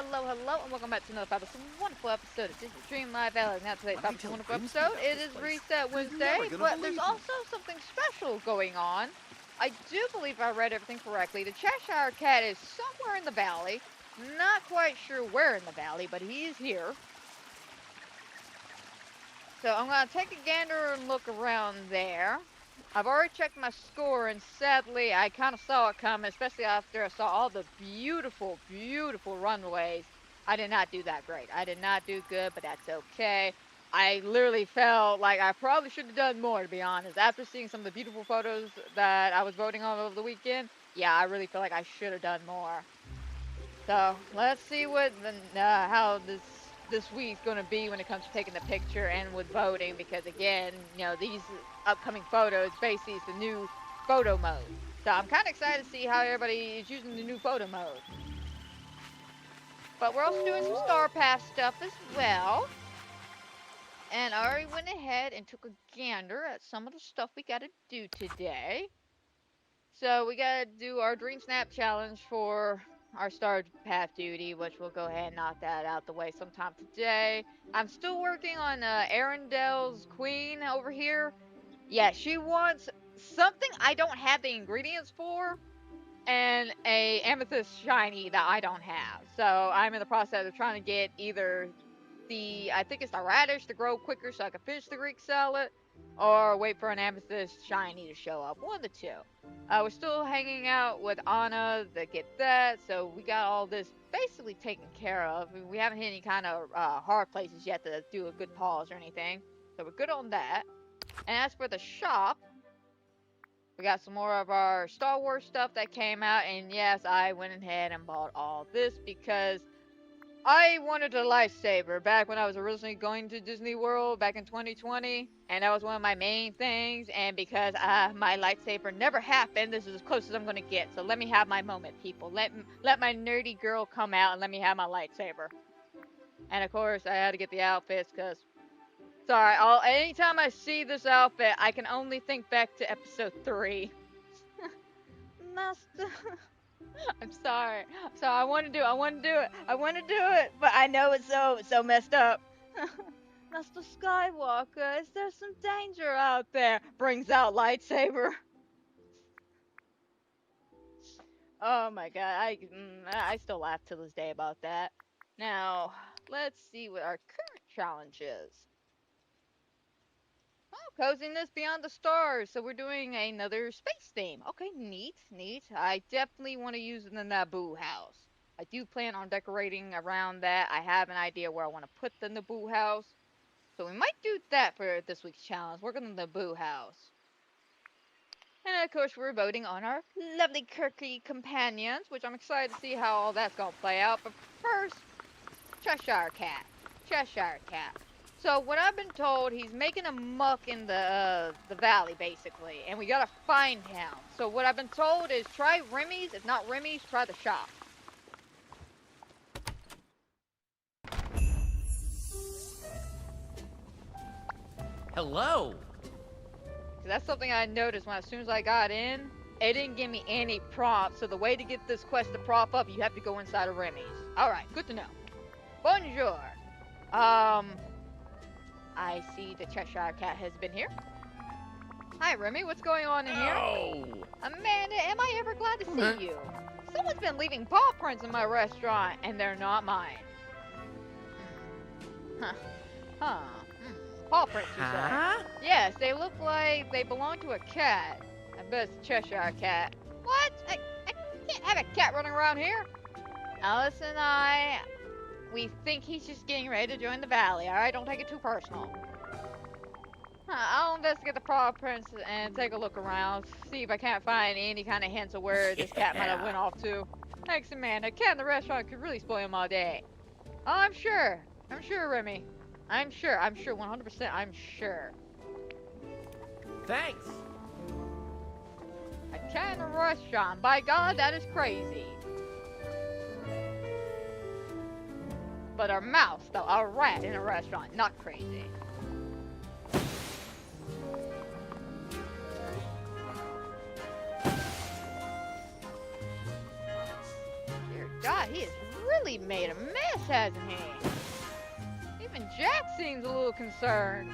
hello, and welcome back to another fabulous, wonderful episode of Disney Dreamlight Valley. Now today's fabulous, wonderful episode, it is Reset Wednesday, but there's also something special going on. I do believe I read everything correctly. The Cheshire Cat is somewhere in the valley. Not quite sure where in the valley, but he is here. So I'm going to take a gander and look around there. I've already checked my score, and sadly, I kind of saw it coming, especially after I saw all the beautiful, beautiful runways. I did not do that great. I did not do good, but that's okay. I literally felt like I probably should have done more, to be honest. After seeing some of the beautiful photos that I was voting on over the weekend, yeah, I really feel like I should have done more. So, let's see what how this week's going to be when it comes to taking the picture and with voting, because again, you know, these upcoming photos basically is the new photo mode. So I'm kind of excited to see how everybody is using the new photo mode. But we're also doing some Star Pass stuff as well. And I already went ahead and took a gander at some of the stuff we got to do today. So we got to do our Dreamsnap challenge for our Star Path duty, which we'll go ahead and knock that out the way sometime today. I'm still working on Arendelle's queen over here. Yeah, she wants something I don't have the ingredients for, and a amethyst shiny that I don't have. So I'm in the process of trying to get either I think it's the radish to grow quicker so I can finish the Greek salad, or wait for an amethyst shiny to show up. One of the two. We're still hanging out with Anna to get that, so we got all this basically taken care of. We haven't hit any kind of hard places yet to do a good pause or anything, so we're good on that. And as for the shop, we got some more of our Star Wars stuff that came out, and yes, I went ahead and bought all this because I wanted a lightsaber back when I was originally going to Disney World back in 2020, and that was one of my main things, and because my lightsaber never happened, this is as close as I'm going to get, so let me have my moment, people. Let my nerdy girl come out and let me have my lightsaber. And of course, I had to get the outfits, because, sorry, anytime I see this outfit, I can only think back to episode 3. Master... I'm sorry. So I want to do it, but I know it's so messed up. Master Skywalker, is there some danger out there? Brings out lightsaber. Oh my god, I still laugh to this day about that. Now, let's see what our current challenge is. Oh, Coziness Beyond the Stars. So we're doing another space theme. Okay, neat. I definitely want to use the Naboo house. I do plan on decorating around that. I have an idea where I want to put the Naboo house. So we might do that for this week's challenge. Work on the Naboo house. And of course, we're voting on our lovely quirky companions, which I'm excited to see how all that's going to play out. But first, Cheshire Cat. So what I've been told, he's making a muck in the valley, basically, and we gotta find him. So what I've been told is try Remy's. If not Remy's, try the shop. Hello. So that's something I noticed when as soon as I got in, it didn't give me any prompts. So the way to get this quest to prop up, you have to go inside of Remy's. All right, good to know. Bonjour. I see the Cheshire Cat has been here. Hi, Remy. What's going on in here? Amanda, am I ever glad to see you? Someone's been leaving paw prints in my restaurant, and they're not mine. Paw prints, you say? Yes, they look like they belong to a cat. I bet it's a Cheshire Cat. What? I can't have a cat running around here. Alice and we think he's just getting ready to join the valley, alright? Don't take it too personal. I'll investigate the paw prints and take a look around, see if I can't find any kind of hints of where this cat might have went off to. Thanks, Amanda. A cat in the restaurant could really spoil my day. Oh, I'm sure, Remy. I'm sure, 100%, I'm sure. Thanks. A cat in a restaurant, by God, that is crazy. But a mouse, though, a rat in a restaurant, not crazy. Dear God, he is really made a mess, hasn't he? Even Jack seems a little concerned.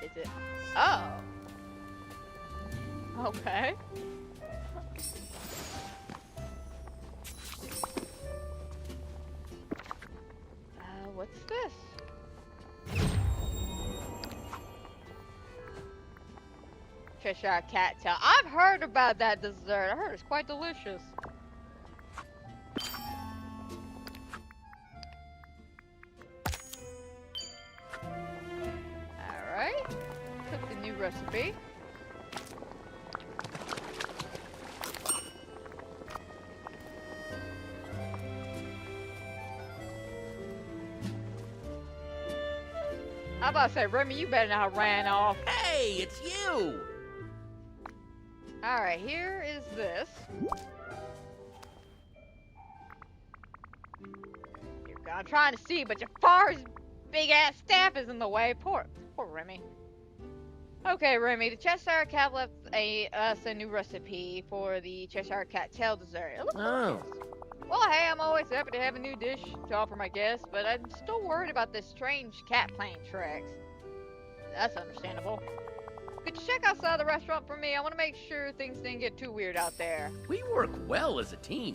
Wait, is it? Oh. Okay. What's this? Cheshire cat tail. I've heard about that dessert. I heard it's quite delicious. Alright. Cook the new recipe. I'm about to say, Remy, you better not ran off. Hey, it's you! Alright, here is this. I'm trying to see, but your far's big ass staff is in the way. Poor Remy. Okay, Remy, the Cheshire Cat left us a new recipe for the Cheshire Cat tail dessert. It looks delicious. Well, hey, I'm always happy to have a new dish to offer my guests, but I'm still worried about this strange cat playing tricks. That's understandable. Could you check outside the restaurant for me? I want to make sure things didn't get too weird out there. We work well as a team.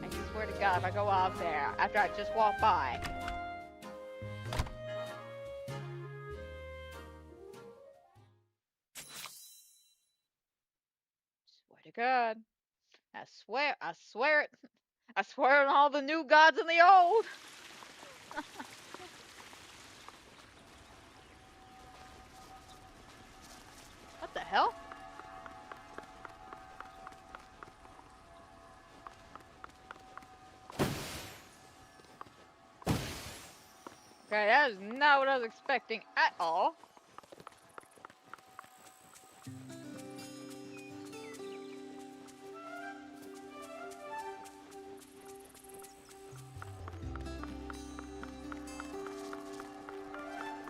I swear to God, if I go out there after I just walked by. Swear to God. I swear it. I swear on all the new gods and the old. What the hell? Okay, that is not what I was expecting at all.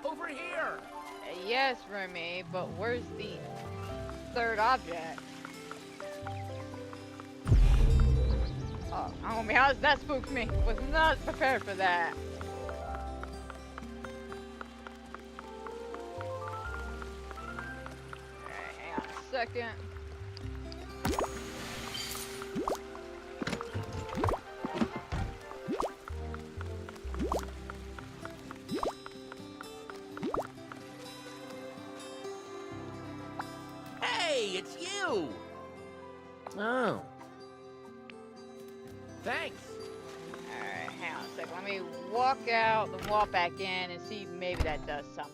Over here! Yes, Remy, but where's the third object? Oh, I'm gonna be honest, that spooked me. Was not prepared for that. Alright, hang on a second. Hey, it's you! Oh. Thanks. Alright, hang on a second. Let me walk out, then walk back in and see if maybe that does something.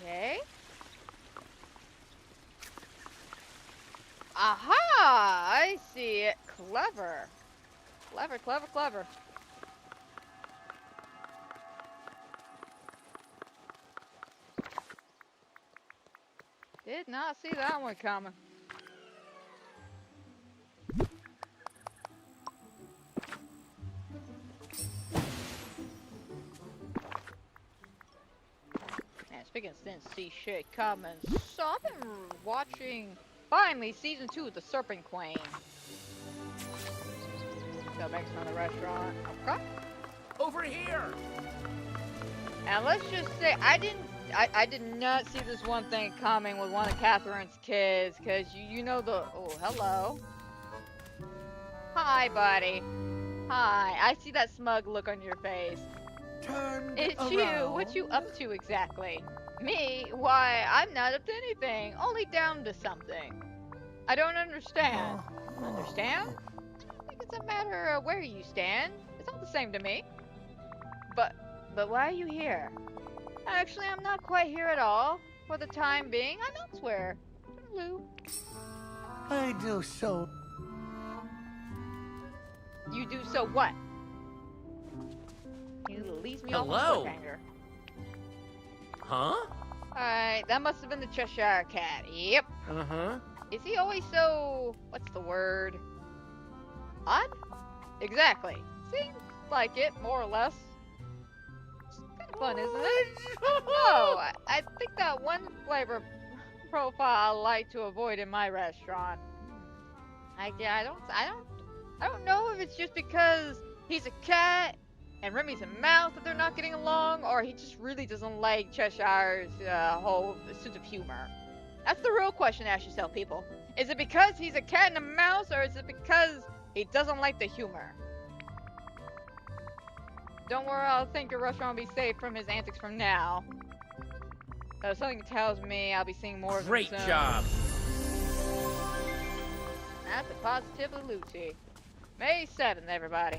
Okay. Aha! I see it. Clever. Clever, clever, clever. Did not see that one coming. And speaking of didn't see shit coming, so I've been watching, finally, season 2 of The Serpent Queen. Go back to the restaurant. Okay. Over here! And let's just say, I did not see this one thing coming with one of Catherine's kids, because you know the, oh, hello. Hi, buddy. Hi, I see that smug look on your face. It's around. you, what you up to exactly? Me? Why, I'm not up to anything, only down to something. I don't understand. Understand? I think it's a matter of where you stand. It's all the same to me. But why are you here? Actually, I'm not quite here at all. For the time being, I'm elsewhere. Lou. I do so. You do so what? He leaves me off on a Hello. cliffhanger. Huh? Alright, that must have been the Cheshire Cat. Yep. Uh-huh. Is he always so... what's the word? Odd? Exactly. Seems like it, more or less. It's kind of fun, isn't it? No, I think that one flavor profile I like to avoid in my restaurant. I don't know if it's just because he's a cat and Remy's a mouse that they're not getting along, or he just really doesn't like Cheshire's whole sense of humor. That's the real question to ask yourself, people. Is it because he's a cat and a mouse, or is it because he doesn't like the humor? Don't worry, I'll think your restaurant will be safe from his antics from now. Something tells me I'll be seeing more of him Great soon. job. That's a positively Lucy. May 7th, everybody.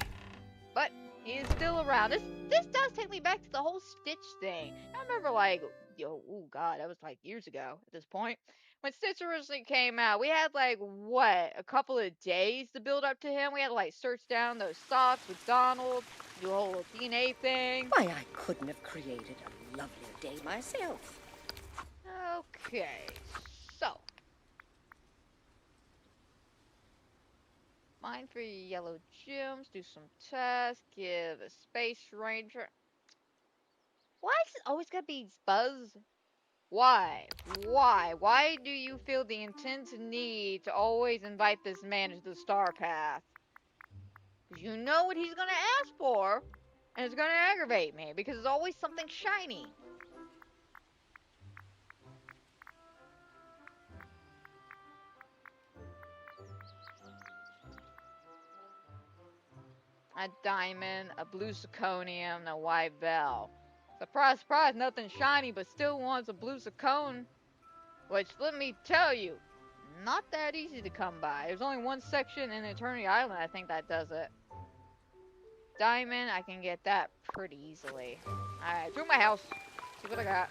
But he is still around. This does take me back to the whole Stitch thing. I remember, like, oh god, that was like years ago at this point. When Stitch originally came out, we had like what, a couple of days to build up to him. We had to like search down those socks with Donald, do a whole DNA thing. Why, I couldn't have created a lovelier day myself. Okay, so mine for yellow gems, do some tests, give a space ranger. Why is it always gotta be Buzz? Why? Why? Why do you feel the intense need to always invite this man into the star path? Because you know what he's gonna ask for, and it's gonna aggravate me, because it's always something shiny. A diamond, a blue zirconium, and a white bell. Surprise, surprise, nothing shiny, but still wants a blue zircon. Which, let me tell you, not that easy to come by. There's only one section in Eternity Island, I think, that does it. Diamond, I can get that pretty easily. Alright, through my house. See what I got.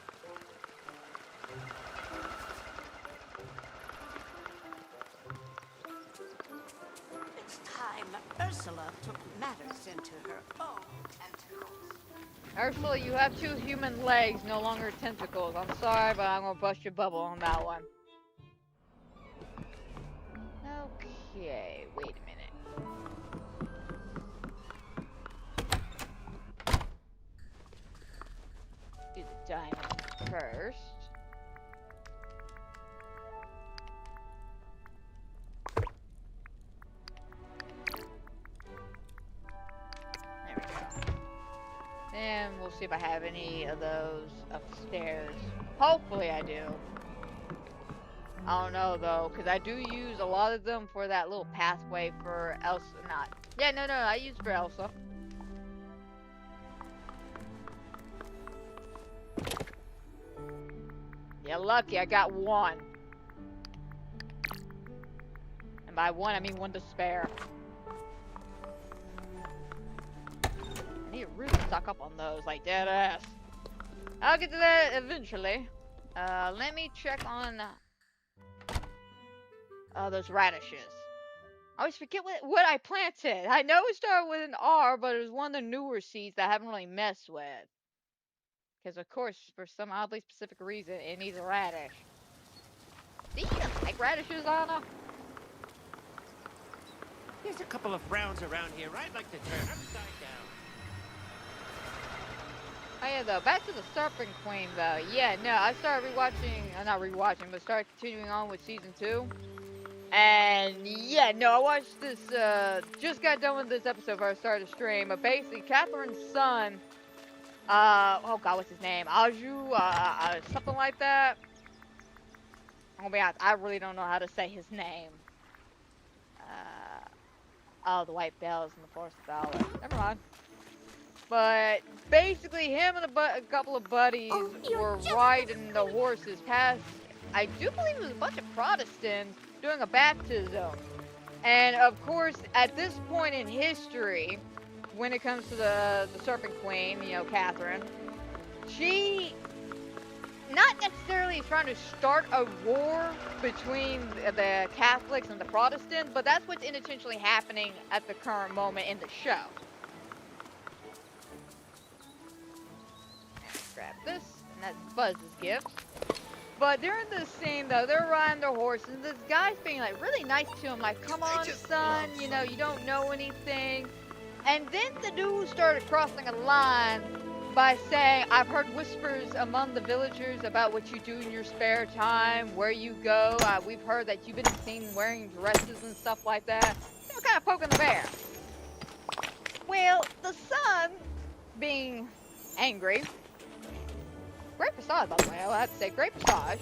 It's time Ursula took matters into her own tentacles. Ursula, you have 2 human legs, no longer tentacles. I'm sorry, but I'm gonna bust your bubble on that one. Okay, wait a minute. Do the diamond first. There we go. And we'll see if I have any of those upstairs. Hopefully I do. I don't know though, because I do use a lot of them for that little pathway for Elsa. No, I use for Elsa. You're lucky, I got 1. And by 1, I mean 1 to spare. I need to really stock up on those, like dead ass. I'll get to that eventually. Let me check on those radishes. I always forget what I planted. I know it started with an R, but it was one of the newer seeds that I haven't really messed with. Because, of course, for some oddly specific reason, it needs a radish. Do you even like radishes, Anna? There's a couple of browns around here I'd like to turn upside down. Oh yeah, though, back to the Serpent Queen, though. Yeah, no, I started rewatching, not rewatching, but started continuing on with Season 2. And, yeah, no, I watched this, just got done with this episode before I started the stream, but basically, Catherine's son, oh god, what's his name? Aju, something like that. I'm gonna be honest, I really don't know how to say his name. Oh, the White Bells in the Forest of Valor. Never mind. But basically, him and a couple of buddies were riding the horses past, I do believe it was a bunch of Protestants doing a baptism. And of course, at this point in history, when it comes to the Serpent Queen, you know, Catherine, she not necessarily trying to start a war between the Catholics and the Protestants, but that's what's intentionally happening at the current moment in the show. this, and that's Buzz's gift. But during this scene, though, they're riding their horses, and this guy's being, like, really nice to him, like, come on, son, you know, you don't know anything. And then the dude started crossing a line by saying, I've heard whispers among the villagers about what you do in your spare time, where you go. We've heard that you've been seen wearing dresses and stuff like that. You know, kind of poking the bear. Well, the son, being angry, great facade, by the way, I have to say, great facade,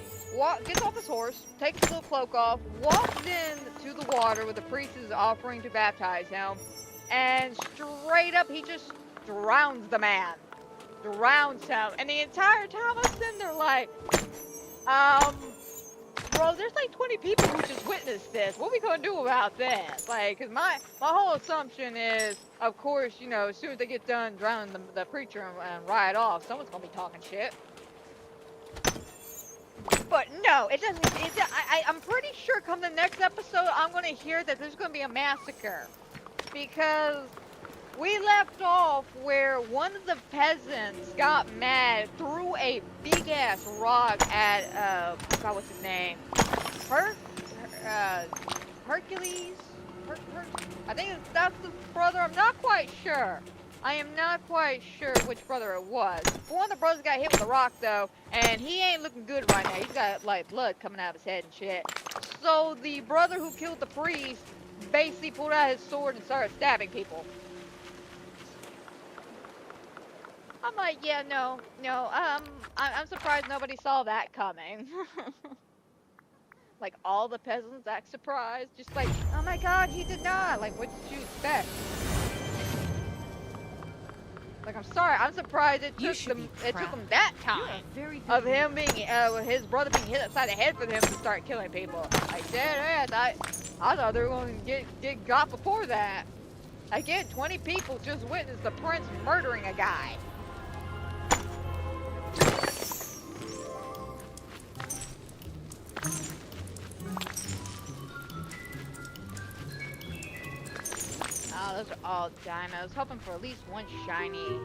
gets off his horse, takes his little cloak off, walks in to the water where the priest is offering to baptize him, and straight up, he just drowns the man. Drowns him. And the entire time I'm sitting there like, bro, there's like 20 people who just witnessed this. What we gonna do about this? Like, cause my whole assumption is, of course, you know, as soon as they get done drowning the preacher and ride off, someone's gonna be talking shit. But no, it doesn't. I'm pretty sure come the next episode, I'm gonna hear that there's gonna be a massacre. Because we left off where one of the peasants got mad, threw a big ass rock at God, what's his name? Hercules? I think that's the brother. I'm not quite sure. I am not quite sure which brother it was. But one of the brothers got hit with a rock though, and he ain't looking good right now. He's got like blood coming out of his head and shit. So the brother who killed the priest basically pulled out his sword and started stabbing people. I'm like, yeah, no, I'm surprised nobody saw that coming. Like, all the peasants act surprised, just like, oh my god, he did not, like, what did you expect? Like, I'm sorry, I'm surprised it took him that time of him being, his brother being hit upside the head for him to start killing people. Like, dead ass, I thought they were going to get got before that. Again, 20 people just witnessed the prince murdering a guy. Oh, those are all dinos. Hoping for at least one shiny.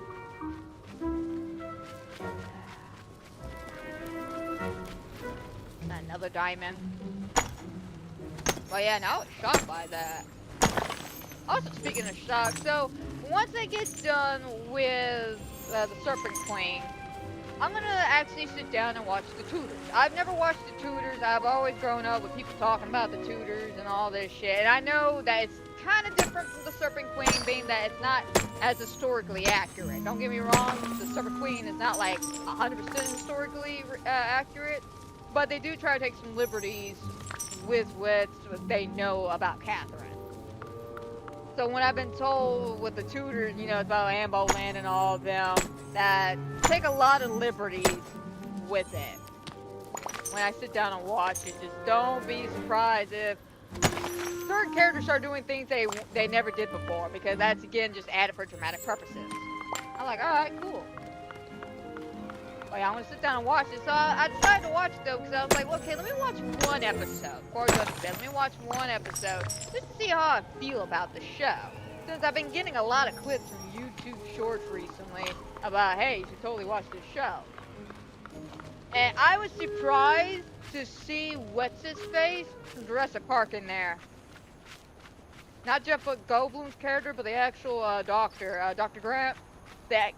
Another diamond. Well, yeah, now I was shocked by that. Also, speaking of shock, so once I get done with the Serpent Queen, I'm gonna actually sit down and watch the Tutors. I've never watched the Tutors. I've always grown up with people talking about the Tutors and all this shit. And I know that it's kind of different from the Serpent Queen, being that it's not as historically accurate. Don't get me wrong, the Serpent Queen is not like 100% historically accurate, but they do try to take some liberties with what they know about Catherine. So when I've been told with the Tutors, you know, about Ambo Land and all of them, that take a lot of liberties with it. When I sit down and watch it, just don't be surprised if certain characters start doing things they never did before, because that's, again, just added for dramatic purposes. I'm like, alright, cool. Oh yeah, I'm gonna sit down and watch it. So I decided to watch it though, because I was like, well, okay, let me watch one episode. Before I go to bed, let me watch one episode, just to see how I feel about the show. Since I've been getting a lot of clips from YouTube Shorts recently about, hey, you should totally watch this show. And I was surprised to see What's-His-Face from Jurassic Park in there. Not Jeff Goldblum's character, but the actual doctor, Dr. Grant. The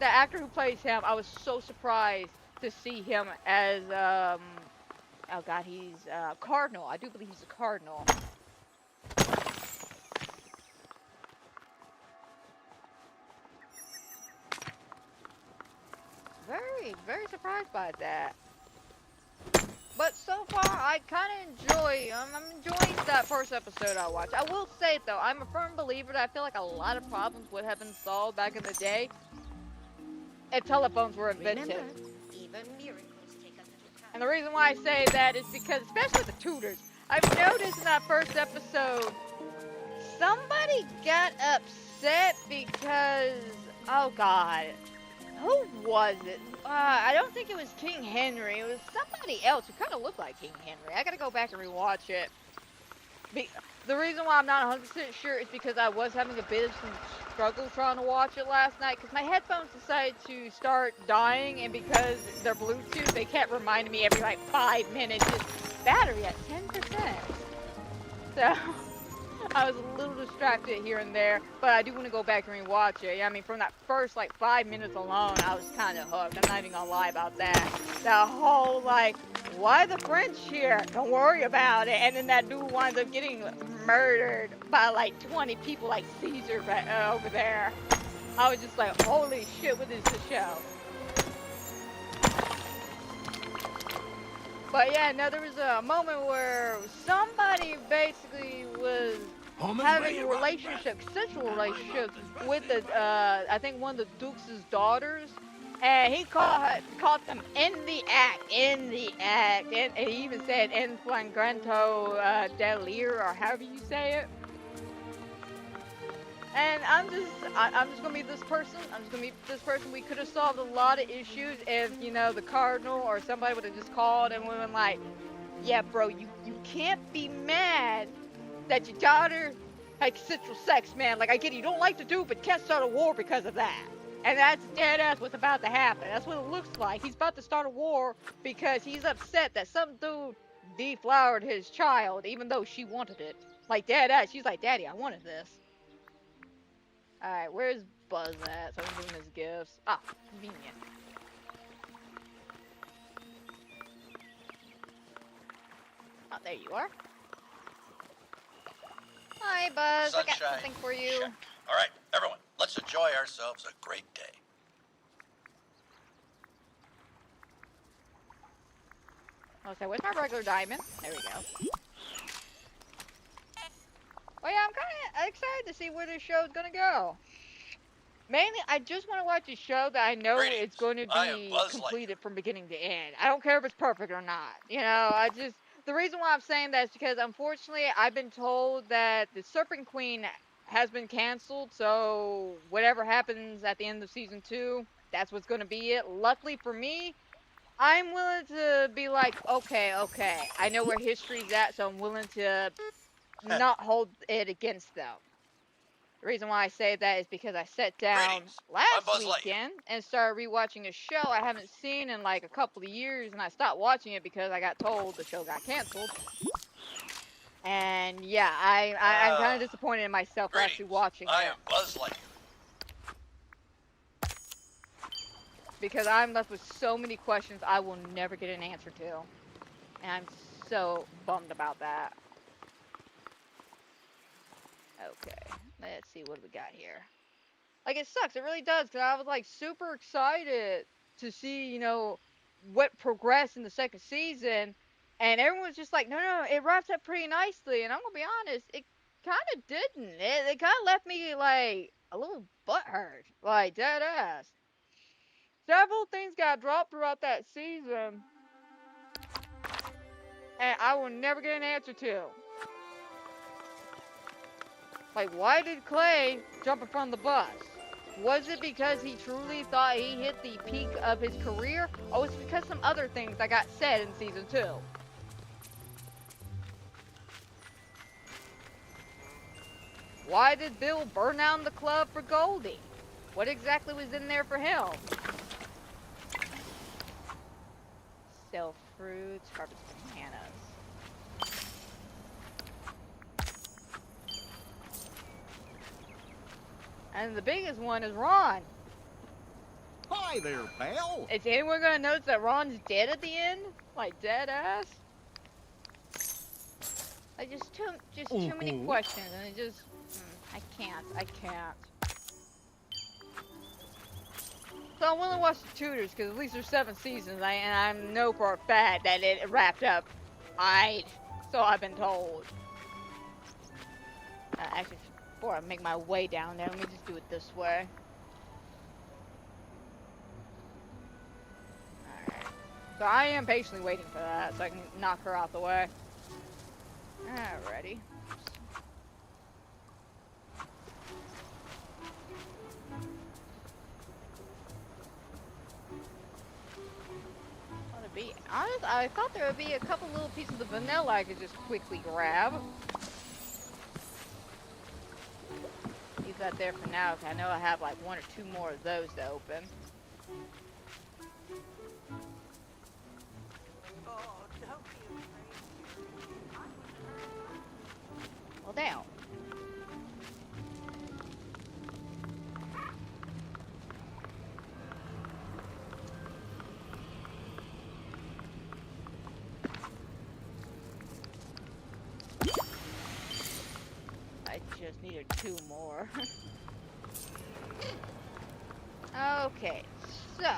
actor who plays him, I was so surprised to see him as, oh god, he's Cardinal. I do believe he's a Cardinal. Very surprised by that. But so far, I kind of enjoy, I'm enjoying that first episode I watched. I will say, though, I'm a firm believer that I feel like a lot of problems would have been solved back in the day if telephones were invented. Remember, even miracles take a little time. And the reason why I say that is because, especially the Tutors, I've noticed in that first episode, somebody got upset because, oh god, who was it? I don't think it was King Henry. It was somebody else who kind of looked like King Henry. I gotta go back and rewatch it. The reason why I'm not 100% sure is because I was having a bit of some struggled trying to watch it last night because my headphones decided to start dying, and because they're Bluetooth, they kept reminding me every like 5 minutes, just battery at 10%. So I was a little distracted here and there, but I do want to go back and rewatch it. I mean, from that first like 5 minutes alone, I was kind of hooked. I'm not even gonna lie about that. That whole like, why the French here? Don't worry about it. And then that dude winds up getting murdered by like 20 people, like Caesar over there. I was just like, holy shit, what is this show? But yeah, no, there was a moment where somebody basically was having relationships, sexual relationships with the, I think one of the Duke's daughters, and he caught them in the act, and he even said in flagranto delir, or however you say it. And I'm just gonna be this person. I'm just gonna be this person. We could have solved a lot of issues if, you know, the cardinal or somebody would have just called and would have been like, yeah, bro, you can't be mad that your daughter had consensual sex, man. Like, I get it, you don't like to do it, but you can't start a war because of that. And that's dead ass what's about to happen. That's what it looks like. He's about to start a war because he's upset that some dude deflowered his child, even though she wanted it. Like, dead ass. She's like, Daddy, I wanted this. Alright, where's Buzz at? So I'm doing his gifts. Ah, convenient. Oh, there you are. Hi, Buzz. I got something for you. Check. All right, everyone, let's enjoy ourselves a great day. Okay, where's my regular diamond? There we go. Oh yeah, I'm kind of excited to see where this show's gonna go. Mainly, I just want to watch a show that I know it's going to be completed from beginning to end. I don't care if it's perfect or not. You know, the reason why I'm saying that is because, unfortunately, I've been told that the Serpent Queen has been canceled, so whatever happens at the end of season 2, that's what's going to be it. Luckily for me, I'm willing to be like, okay, I know where history's at, so I'm willing to not hold it against them. The reason why I say that is because I sat down last weekend and started rewatching a show I haven't seen in like a couple of years, and I stopped watching it because I got told the show got canceled. And yeah, I'm kind of disappointed in myself for actually watching it. I am Buzz Lightyear. Because I'm left with so many questions I will never get an answer to. And I'm so bummed about that. Okay, let's see what we got here. Like, it sucks, it really does, because I was like super excited to see, you know, what progressed in the second season, and everyone's just like, no, it wraps up pretty nicely, and I'm gonna be honest, it kind of didn't. It kind of left me like a little butthurt, like dead ass. Several things got dropped throughout that season, and I will never get an answer to. Like, why did Clay jump in front of the bus? Was it because he truly thought he hit the peak of his career? Or was it because some other things that got said in season 2? Why did Bill burn down the club for Goldie? What exactly was in there for him? Sell fruits, harvest bananas. And the biggest one is Ron. Hi there, pal. Is anyone gonna notice that Ron's dead at the end? Like, dead ass? Like, just too many questions, and it just, I can't. So I'm willing to watch the Tudors, because at least there's 7 seasons, and I know for a fact that it wrapped up. So I've been told. Actually, before I make my way down there, let me just do it this way. Alright. So I am patiently waiting for that, so I can knock her out the way. Alrighty. Be honest, I thought there would be a couple little pieces of vanilla I could just quickly grab. These that there for now, because I know I have like 1 or 2 more of those to open. Oh, don't be afraid. Well, damn. I just needed 2 more. Okay, so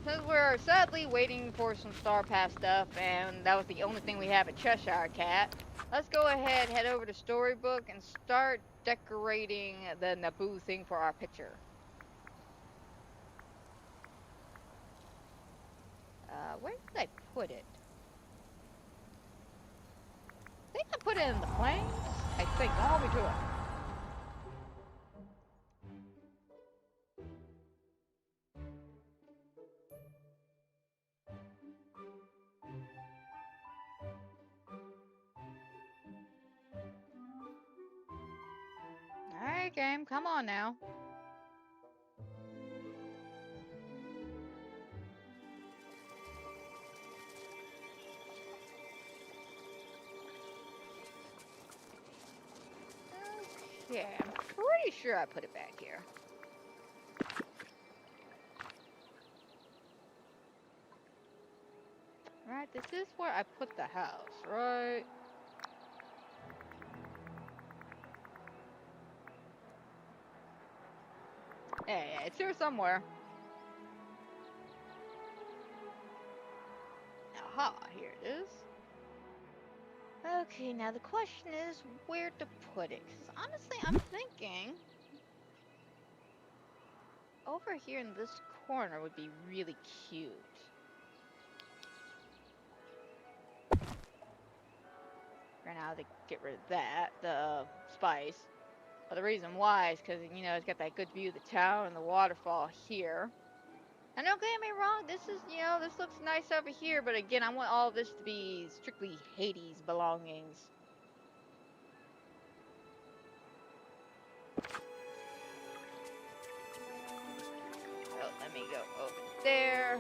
since we're sadly waiting for some Star Pass stuff, and that was the only thing we have at Cheshire Cat, let's go ahead, head over to Storybook, and start decorating the Naboo thing for our picture. Where did I put it? I think I put it in the planes. I think. Don't hold me to it. Alright, game, come on now. Okay, I'm pretty sure I put it back here. Right, this is where I put the house, right? Yeah, it's here somewhere. Aha, here it is. Okay, now the question is where to put it. Because honestly, I'm thinking over here in this corner would be really cute. Right now, to get rid of that, the spice. But the reason why is because, you know, it's got that good view of the town and the waterfall here. And don't get me wrong, this is, you know, this looks nice over here, but again, I want all this to be strictly Hades' belongings. Oh, let me go over there.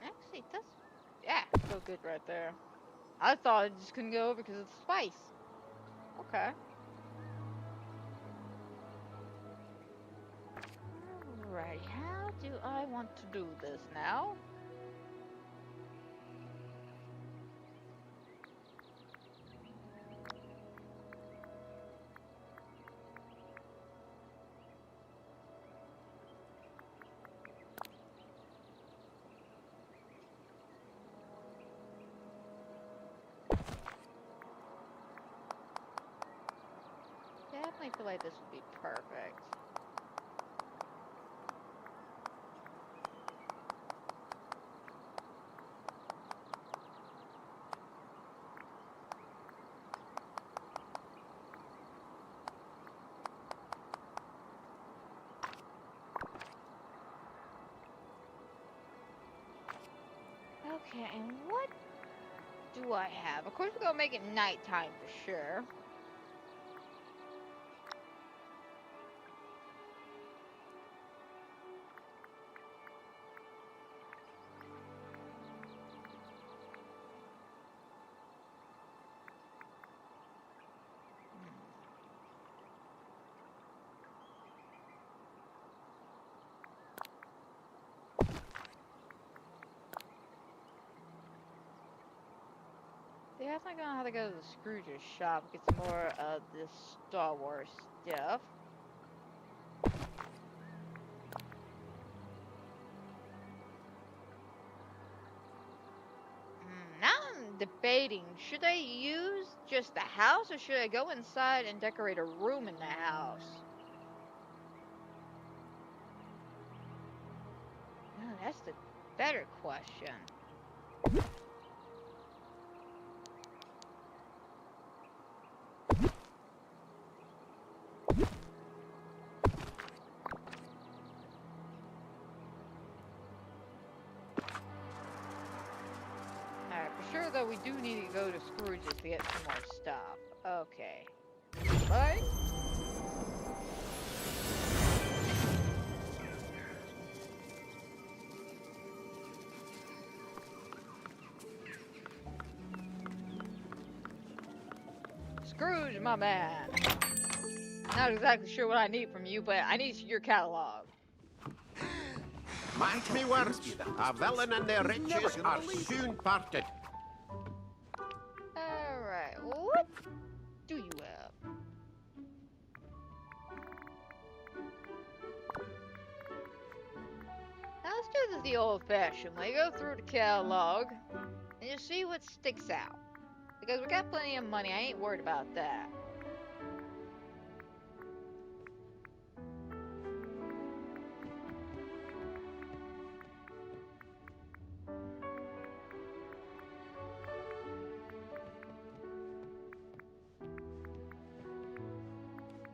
Actually, that's, yeah, so good right there. I thought it just couldn't go over because of the spice. Okay. Alright, how do I want to do this now? Definitely feel like this would be perfect. Okay, and what do I have? Of course, we're gonna make it nighttime for sure. Definitely gonna have to go to the Scrooge's shop, get some more of this Star Wars stuff. Now I'm debating, should I use just the house or should I go inside and decorate a room in the house? That's the better question. Alright, for sure though, we do need to go to Scrooge's to get some more stuff. Okay. Bye. Scrooge, my man. Not exactly sure what I need from you, but I need your catalog. Mark me words, a villain and their riches are soon parted. Alright, what do you have? Now let's do this the old-fashioned way. Go through the catalog and just see what sticks out. Because we got plenty of money, I ain't worried about that.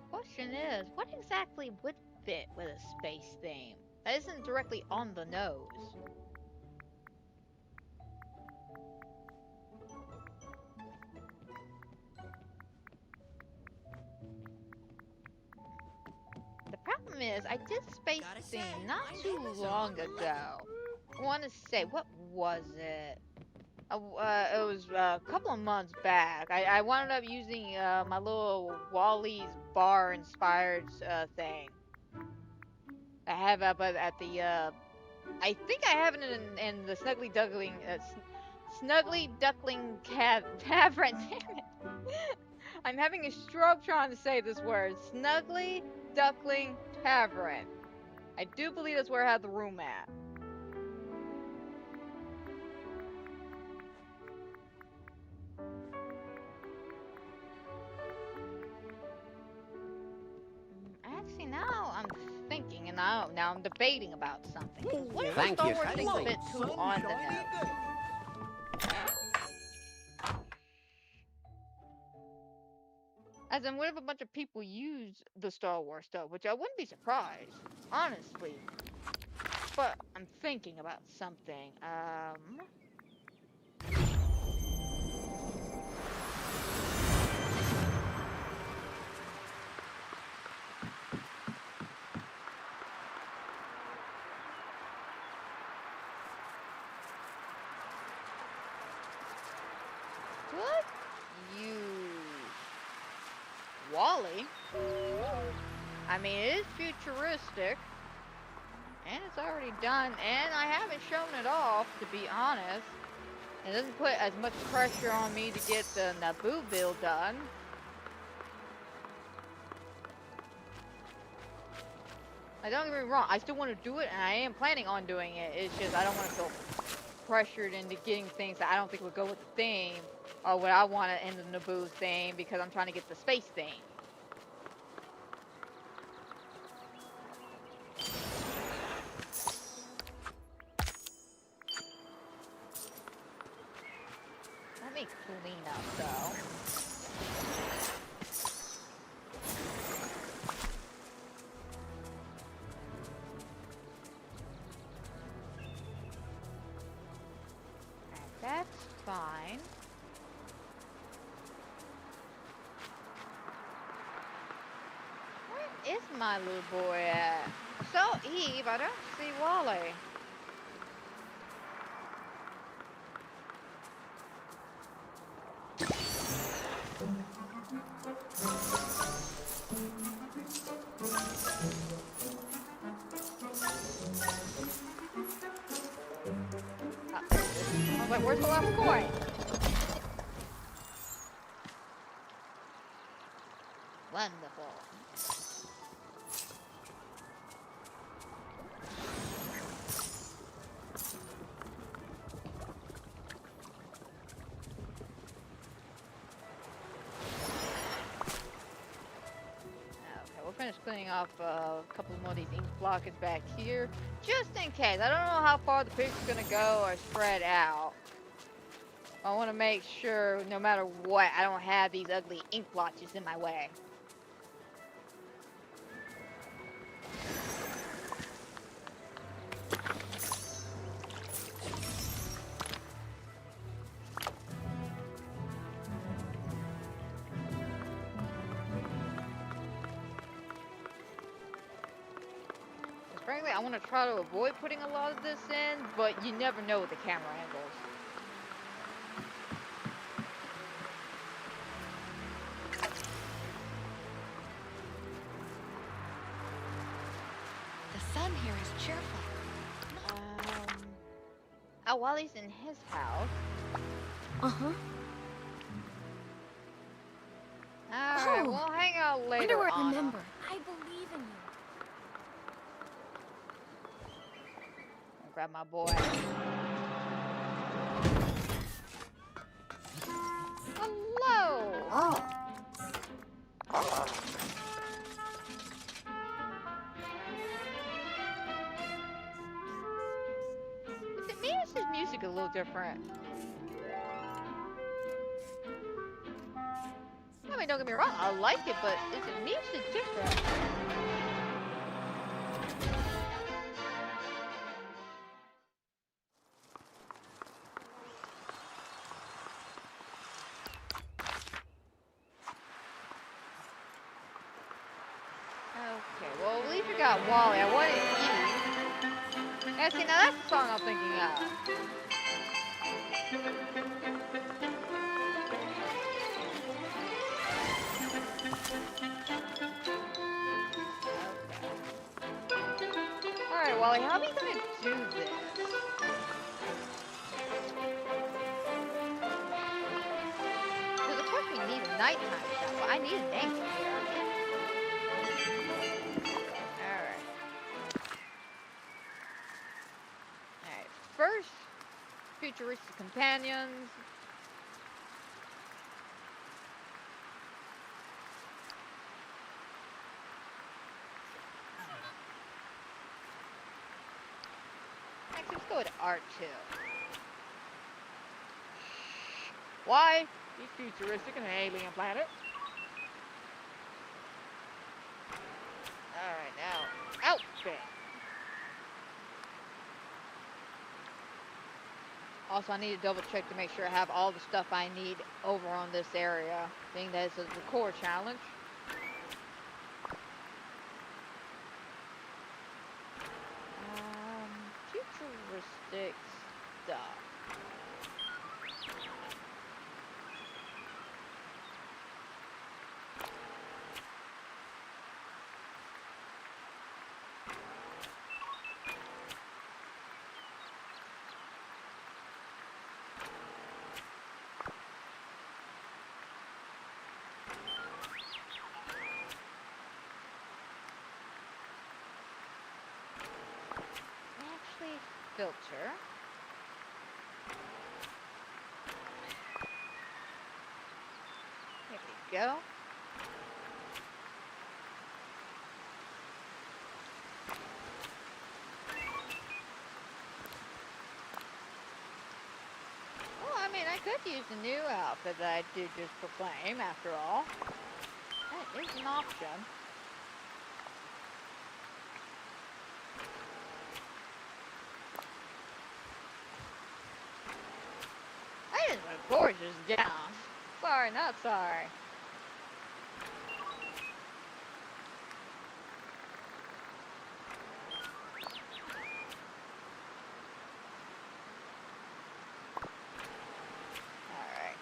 Question is, what exactly would fit with a space theme? That isn't directly on the nose. The problem is, I did space theme not too long ago. I want to say, what was it? It was a couple of months back. I wound up using my little Wally's bar inspired thing. I have up at the I think I have it in the Snuggly Duckling Tavern. Damn it! I'm having a stroke trying to say this word. Snuggly Duckling Tavern. I do believe that's where I have the room at. Actually, now I'm thinking, and now I'm debating about something. What if Thank the you. Star Wars thing's a bit too on the nose? As in, what if a bunch of people use the Star Wars stuff, which I wouldn't be surprised, honestly. But I'm thinking about something. Could use Wally. I mean, it is futuristic, and it's already done, and I haven't shown it off, to be honest. It doesn't put as much pressure on me to get the Naboo build done. Like, don't get me wrong, I still want to do it, and I am planning on doing it. It's just I don't want to feel pressured into getting things that I don't think would go with the theme, or what I want in the Naboo theme, because I'm trying to get the space theme. Let me clean up, though. That's fine. Where is my little boy at? So, Eve, I don't see Wally. I was like, where's the last coin? Wonderful. cleaning off a couple more of these ink blockers back here, just in case. I don't know how far the picture's gonna go or spread out. I want to make sure, no matter what, I don't have these ugly ink blotches in my way. Frankly, I want to try to avoid putting a lot of this in, but you never know with the camera angles. The sun here is cheerful. Oh, while he's in his house. Uh-huh. Alright, Oh, we'll hang out later on. Remember, I believe in you. I'll grab my boy. Hello! Oh. Is it me or is his music a little different? I mean, don't get me wrong, I like it, but is it music different? Okay, well, at least we got Wally. I wanted Eve. Yeah, see, now that's the song I'm thinking of. Alright, Wally, how are we gonna do this? Because of course we need a nighttime shot, but I need an anchor here. Alright. Alright, first, futuristic companions. Actually, let's go with R2. Why? He's futuristic and an alien planet. Alright, now, outfit. Also, I need to double check to make sure I have all the stuff I need over on this area, being that it's a record challenge. Futuristic stuff. Actually, filter. There we go. Well, I mean, I could use the new outfit that I did just proclaim, after all. That is an option. That is a gorgeous gown. Sorry, not sorry. Alright.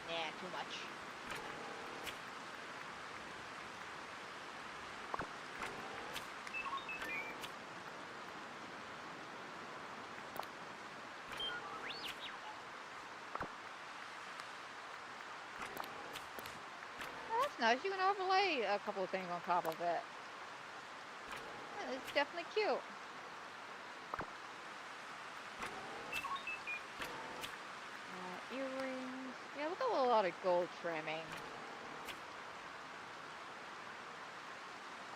Nah, too much. That's nice. You can overlay a couple of things on top of it. Yeah, it's definitely cute. Earrings. lot of gold trimming.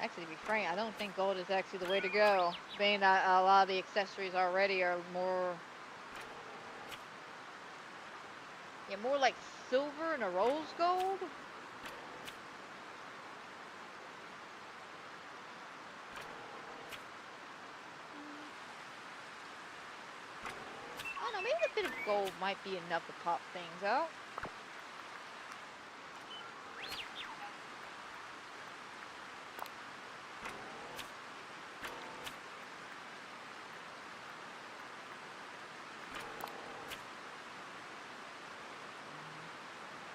Actually, to be frank, I don't think gold is actually the way to go. Being that a lot of the accessories already are more... Yeah, more like silver and a rose gold. I don't know, maybe a bit of gold might be enough to pop things out.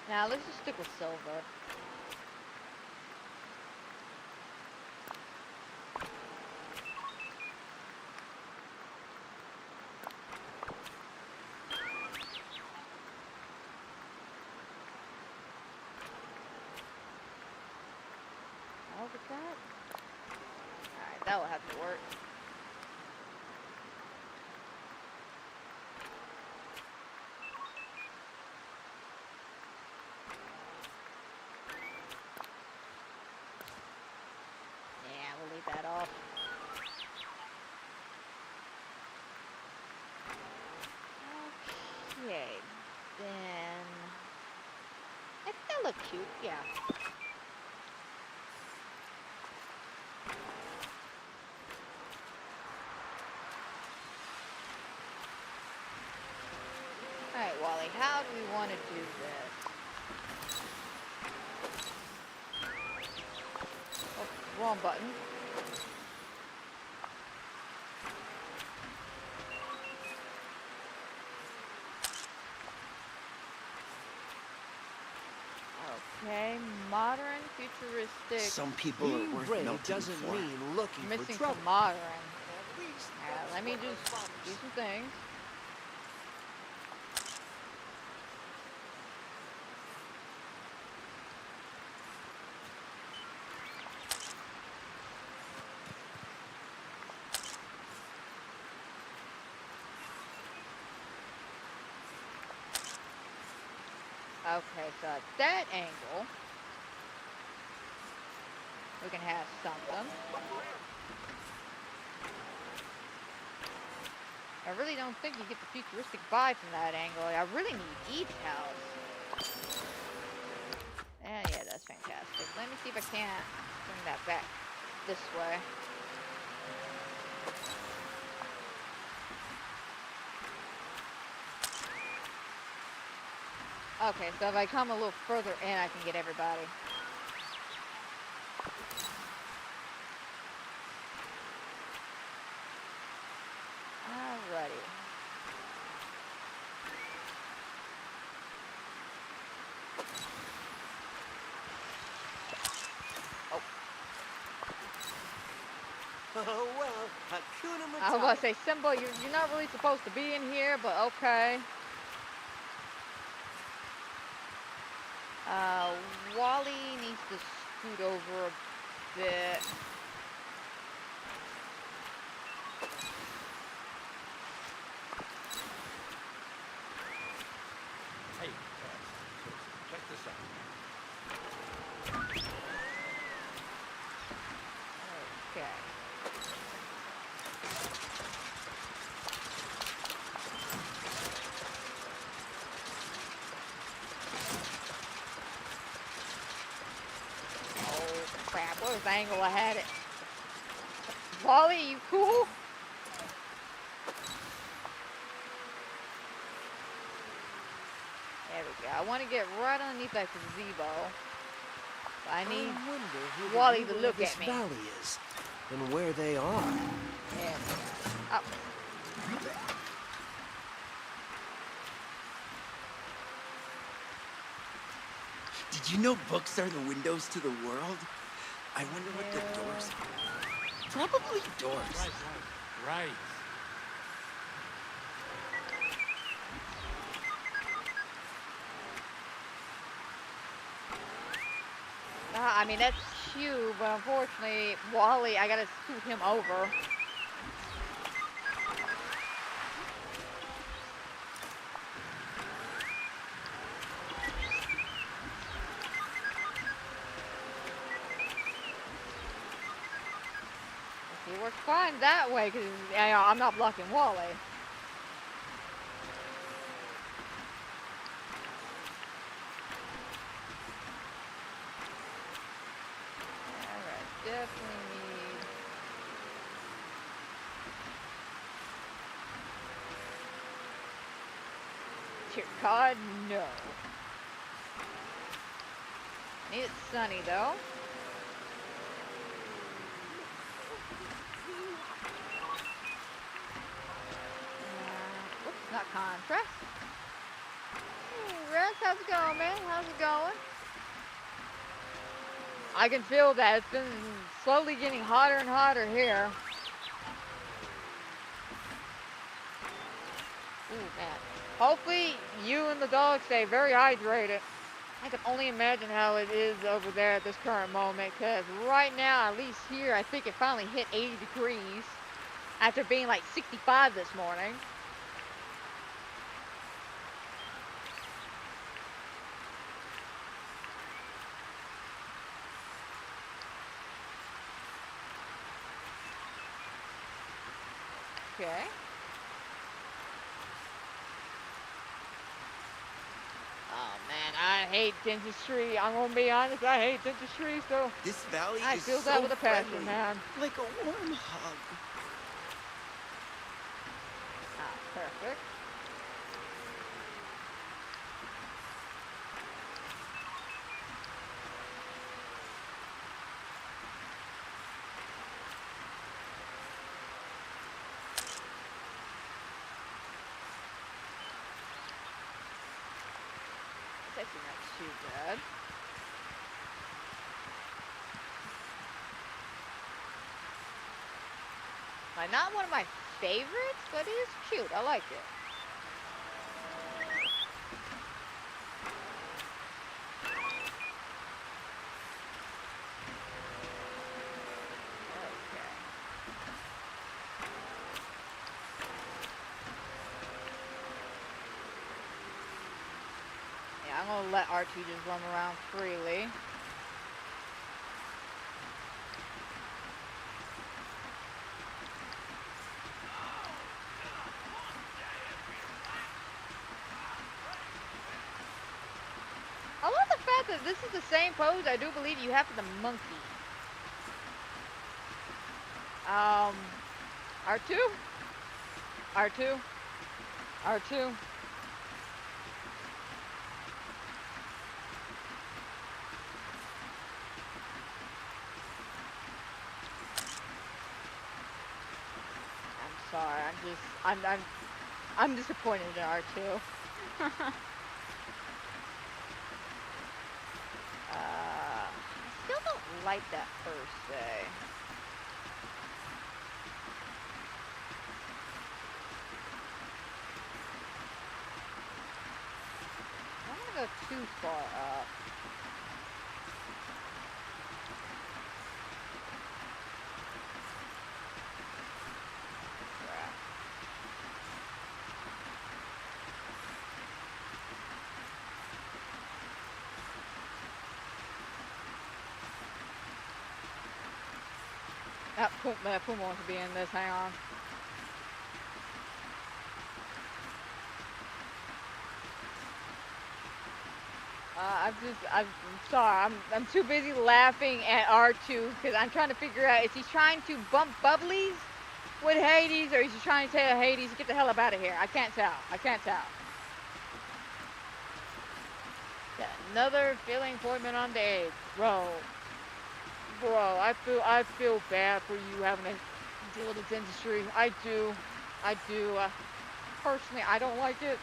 Now, let's just stick with silver. Over that? Alright, that will have to work. Yeah, we'll leave that off. Okay, then... I think that look cute, yeah. Alright, Wally, how do we want to do this? Oh, wrong button. Okay, modern, futuristic. Some people are Being worth brave melting doesn't for. mean looking Missing for some trouble. modern. Alright, let me just do some things. Okay, so at that angle, we can have something. I really don't think you get the futuristic vibe from that angle. I really need details. Yeah, that's fantastic. Let me see if I can't bring that back this way. Okay, so if I come a little further in, I can get everybody. Alrighty. Oh, well, Hakuna Matata. I was about to say, Simba, you're not really supposed to be in here, but okay. Wally needs to scoot over a bit. Hey, check this out. Okay. Oh, crap. What was the angle I had it? Wally, you cool? There we go. I want to get right underneath that gazebo. I need wonder who the Wally to ruler of look this at me. valley is and where they are. There we go. Oh. Did you know books are the windows to the world? I wonder what the doors are. Probably doors. Right. I mean, that's cute, but unfortunately, Wally, I gotta scoot him over. works fine that way because I'm not blocking Wally. Alright, definitely need. Dear God, no. Need it sunny though. Oops, not contrast. Hey, Rex, how's it going, man? How's it going? I can feel that. It's been slowly getting hotter and hotter here. Ooh, man. Hopefully, you and the dog stay very hydrated. I can only imagine how it is over there at this current moment, because right now, at least here, I think it finally hit 80 degrees after being like 65 this morning. Okay. Oh man, I hate dentistry. I'm gonna be honest, I hate dentistry, so This valley I is feel so that with a passion, friendly, man. like a warm hug. Ah, perfect. It's actually not too bad. Like, not one of my favorites, but it is cute. I like it. Okay. Yeah, I'm gonna let R2 just roam around freely. I love the fact that this is the same pose I do believe you have for the monkey. R2? R2? R2? I'm sorry, I'm disappointed in R2. I still don't like that per se. I don't want to go too far up. Crap. Puma wants to be in this. Hang on. I'm sorry. I'm too busy laughing at R2 because I'm trying to figure out is he trying to bump Bubblies with Hades or is he trying to tell Hades get the hell up out of here? I can't tell. I can't tell. Yeah, another filling appointment on the 8th, bro. Bro, I feel bad for you having to deal with this industry. I do. Personally, I don't like it,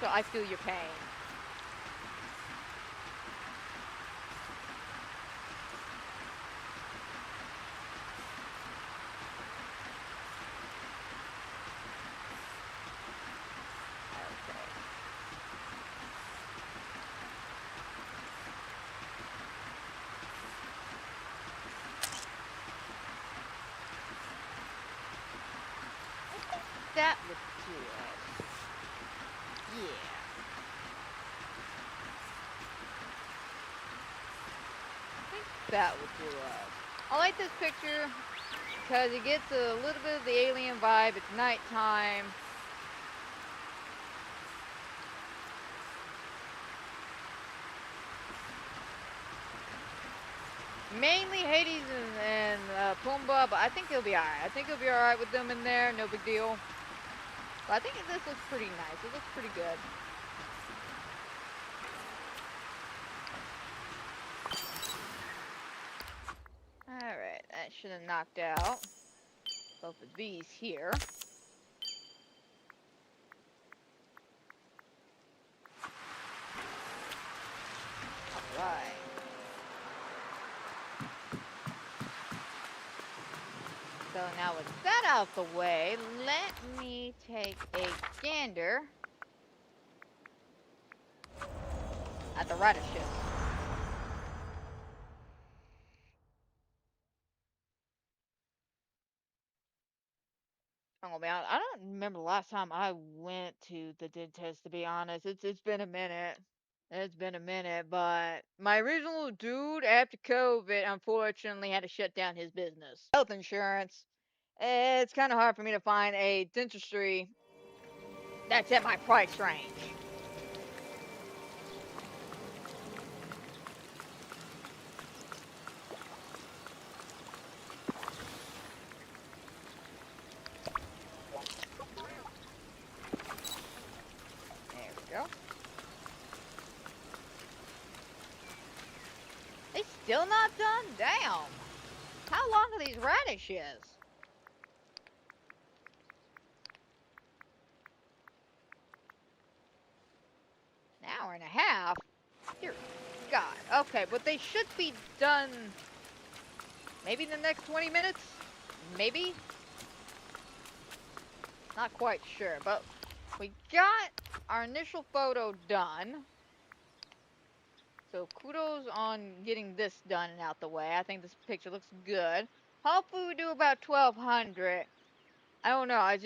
so I feel your pain. That would do it. Yeah. I think that would do it. I like this picture. because it gets a little bit of the alien vibe. It's nighttime. Mainly Hades and Pumbaa, but I think he'll be alright. I think he'll be alright with them in there, no big deal. But I think this looks pretty nice. It looks pretty good. Alright, that should have knocked out both of these here. Alright. So now with that out the way, let me take a gander at the ridership. I'm gonna be honest, I don't remember the last time I went to the dentist, to be honest. It's been a minute. It's been a minute, but my original dude after COVID unfortunately had to shut down his business. Health insurance. It's kind of hard for me to find a dentistry that's at my price range. There we go. They still not done? Damn. How long are these radishes? An hour and a half? Dear God. Okay, but they should be done maybe in the next 20 minutes? Maybe? Not quite sure, but we got our initial photo done. So kudos on getting this done and out the way. I think this picture looks good. Hopefully we do about 1,200. I don't know, I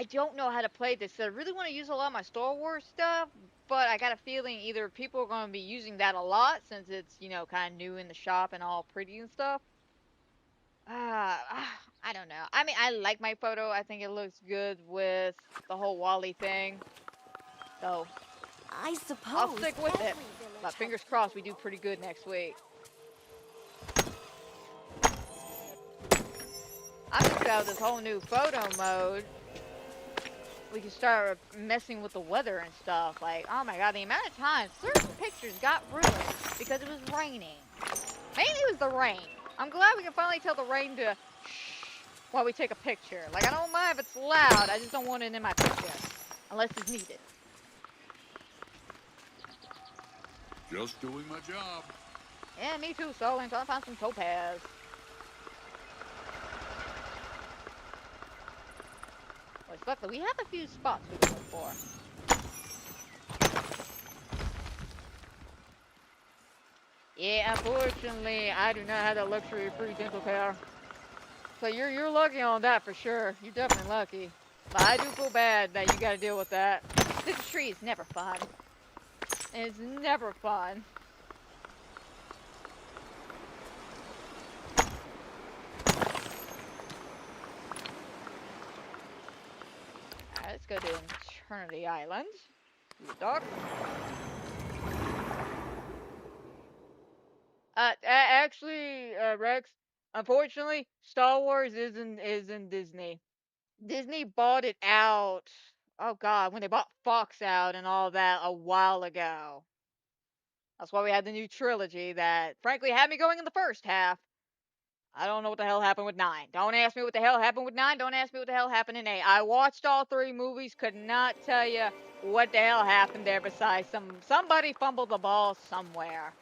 don't know how to play this. I really want to use a lot of my Star Wars stuff, but I got a feeling either people are going to be using that a lot since it's, you know, kind of new in the shop and all pretty and stuff. I don't know. I mean, I like my photo. I think it looks good with the whole Wally thing. So, I suppose I'll stick with it. every village But has fingers people crossed we do like pretty good next week. I'm just about this whole new photo mode. We can start messing with the weather and stuff. Like, oh my god, the amount of times certain pictures got ruined because it was raining. Mainly it was the rain. I'm glad we can finally tell the rain to shh while we take a picture. Like, I don't mind if it's loud, I just don't want it in my picture. Unless it's needed. Just doing my job. Yeah, me too, so until I find some topaz. Well, luckily, we have a few spots we can look for. Yeah, unfortunately, I do not have the luxury of free dental care. So you're lucky on that for sure. You're definitely lucky. But I do feel bad that you gotta deal with that. This tree is never fun. It's never fun. Alright, let's go to Eternity Island. The dock. Actually, Rex, unfortunately, Star Wars isn't Disney. Disney bought it out. Oh God, when they bought Fox out and all that a while ago. That's why we had the new trilogy that, frankly, had me going in the first half. I don't know what the hell happened with 9. Don't ask me what the hell happened with 9. Don't ask me what the hell happened in 8. I watched all 3 movies, could not tell you what the hell happened there besides somebody fumbled the ball somewhere.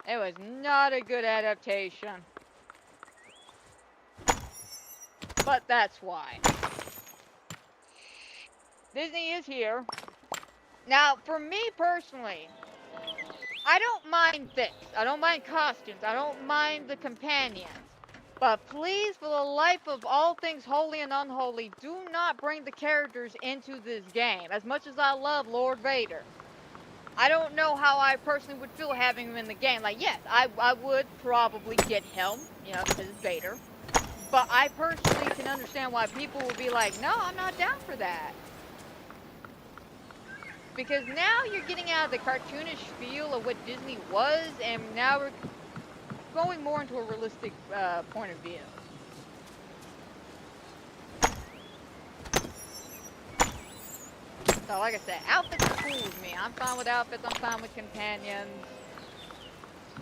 It was not a good adaptation. But that's why. Disney is here. Now, for me personally, I don't mind this. I don't mind costumes. I don't mind the companions. But please, for the life of all things holy and unholy, do not bring the characters into this game. As much as I love Lord Vader. I don't know how I personally would feel having him in the game. Like, yes, I would probably get him, you know, because it's Vader. But I personally can understand why people would be like, no, I'm not down for that. Because now you're getting out of the cartoonish feel of what Disney was, and now we're going more into a realistic point of view. So like I said, outfits are cool with me. I'm fine with outfits, I'm fine with companions,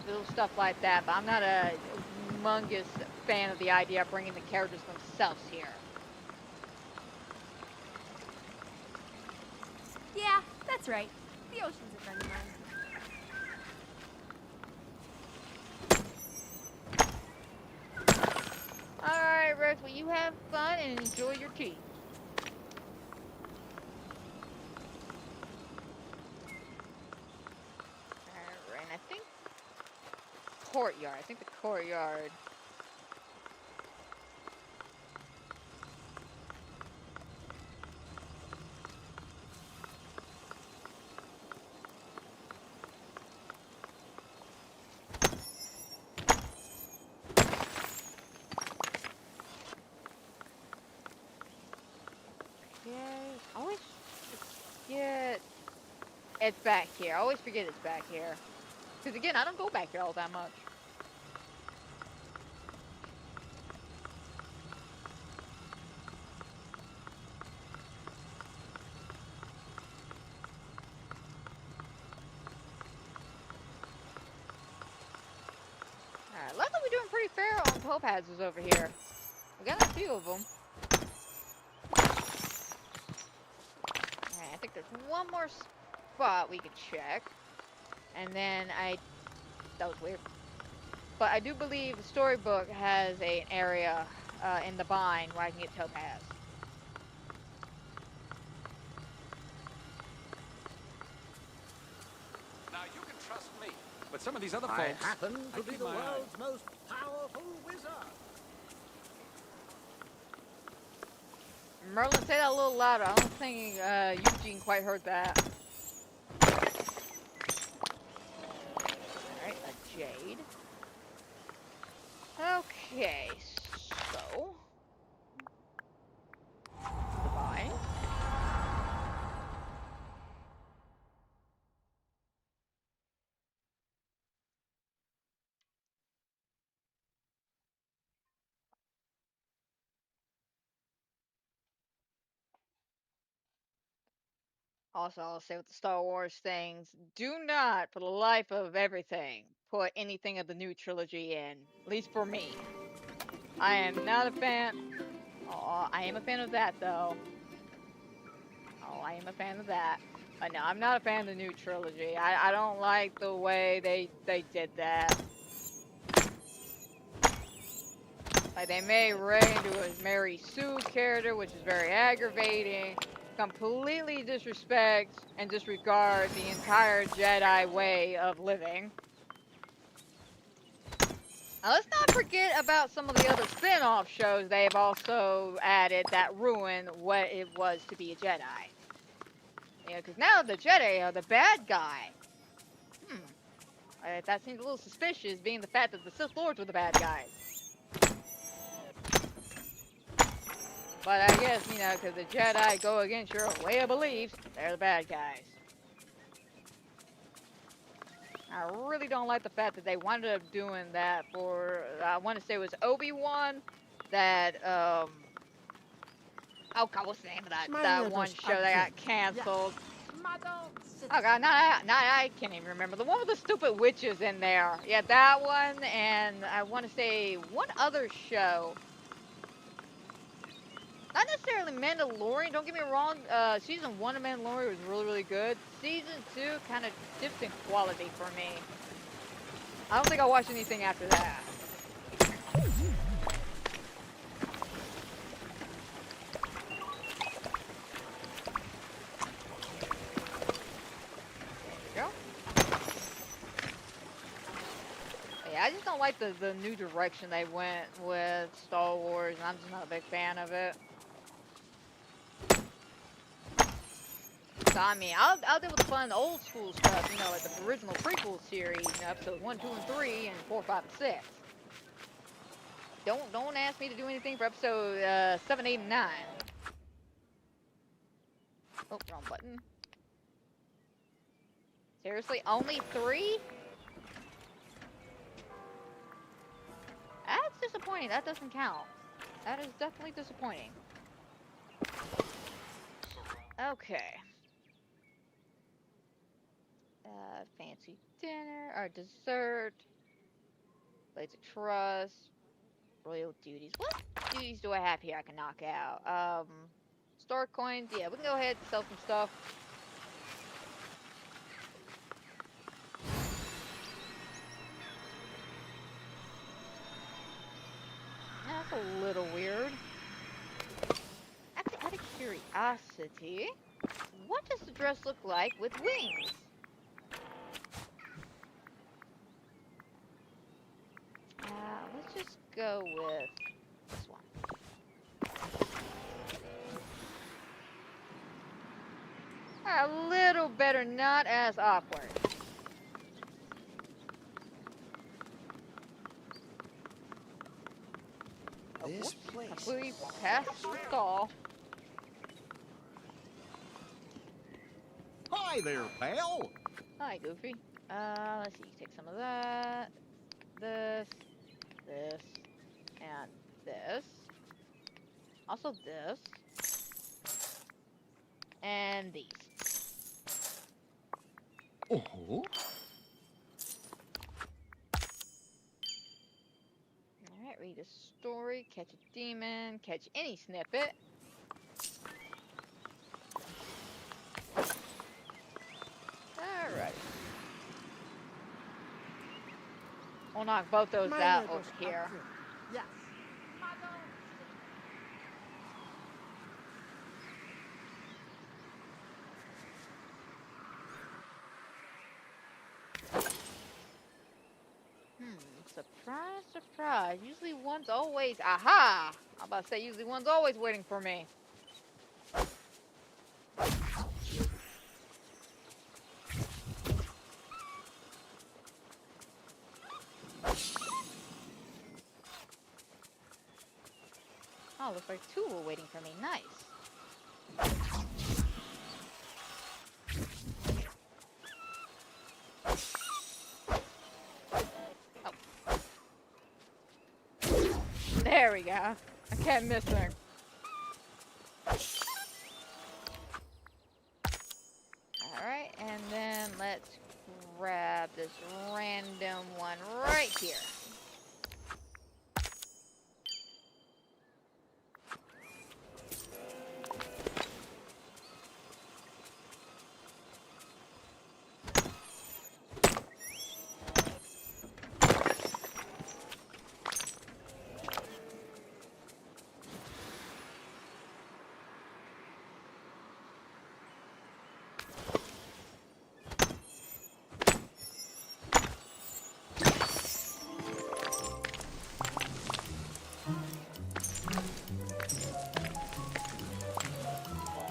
little stuff like that, but I'm not a humongous fan of the idea of bringing the characters themselves here. Yeah, that's right. The ocean's a friend of mine. Alright, Rex, well you have fun and enjoy your tea. Alright, and I think courtyard. I think the courtyard. I always forget it's back here. I always forget it's back here. Because again, I don't go back here all that much. Alright, luckily we're doing pretty fair on topazes over here. We got a few of them. Alright, I think there's one more spot we could check. And then that was weird. But I do believe the Storybook has an area in the bind where I can get topaz. Now you can trust me, but some of these other I folks. happen to be keep the my eye. world's most powerful wizard. Merlin, say that a little louder. I don't think Eugene quite heard that. Alright, a jade. Okay, so... Goodbye. Also, I'll say with the Star Wars things, do not, for the life of everything, put anything of the new trilogy in. At least for me. I am not a fan. Oh, I am a fan of that, though. Oh, I am a fan of that. But no, I'm not a fan of the new trilogy. I don't like the way they did that. Like, they made Rey into a Mary Sue character, which is very aggravating. Completely disrespects and disregards the entire Jedi way of living. Now, let's not forget about some of the other spin-off shows they've also added that ruin what it was to be a Jedi. Yeah, because now the Jedi are the bad guy. That seems a little suspicious, being the fact that the Sith Lords were the bad guys. But I guess, you know, because the Jedi go against your way of beliefs, they're the bad guys. I really don't like the fact that they wound up doing that for, I want to say it was Obi-Wan, that, oh god, what's the name of that one show that got canceled? Oh god, I can't even remember. The one with the stupid witches in there. Yeah, that one, and I want to say one other show. Not necessarily Mandalorian, don't get me wrong, season 1 of Mandalorian was really, really good. Season 2 kind of dipped in quality for me. I don't think I'll watch anything after that. There you go. Yeah, I just don't like the new direction they went with Star Wars, and I'm just not a big fan of it. So I mean, I'll deal with the fun old school stuff, you know, like the original prequel series, you know, episodes 1, 2, and 3, and 4, 5, and 6. Don't ask me to do anything for episode 7, 8, and 9. Oh, wrong button. Seriously, only 3? That's disappointing. That doesn't count. That is definitely disappointing. Okay. Fancy dinner, or dessert, blades of trust, royal duties. What duties do I have here I can knock out? Star coins. Yeah, we can go ahead and sell some stuff. That's a little weird. Actually, out of curiosity, what does the dress look like with wings? Let's just go with this one. A little better, not as awkward. This place. Completely past the stall. Hi there, pal. Hi, Goofy. Let's see. Take some of that. This. This. And this. Also this. And these. Oh. Alright, read a story, catch a demon, catch any snippet. Alright. We'll knock both those out over here. Yes. Surprise, surprise. Usually one's always, aha! I'm about to say usually one's always waiting for me. Oh, looks like 2 were waiting for me. Nice. There we go. I kept missing. Alright, and then let's grab this random one right here.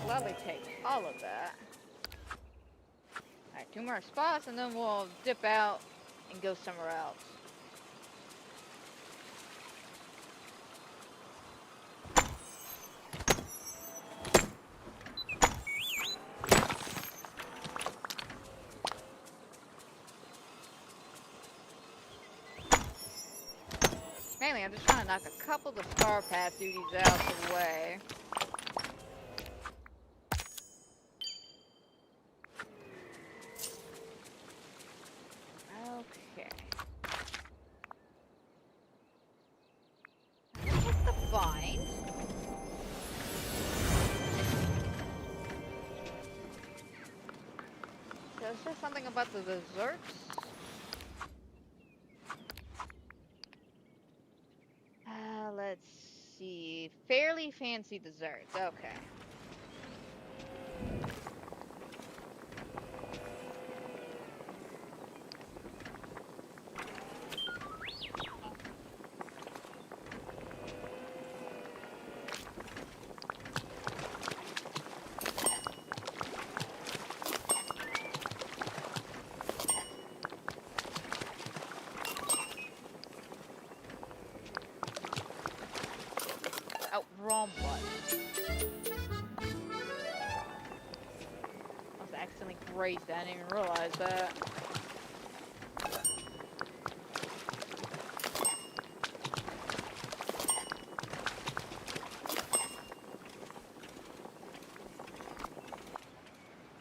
Gladly take all of that. Alright, 2 more spots and then we'll dip out and go somewhere else. Mainly, I'm just trying to knock a couple of the Star Path duties out of the way. Okay. What's the bind? So it says something about the desserts. Let's see. Fairly fancy desserts. Okay. erased that. I didn't even realize that.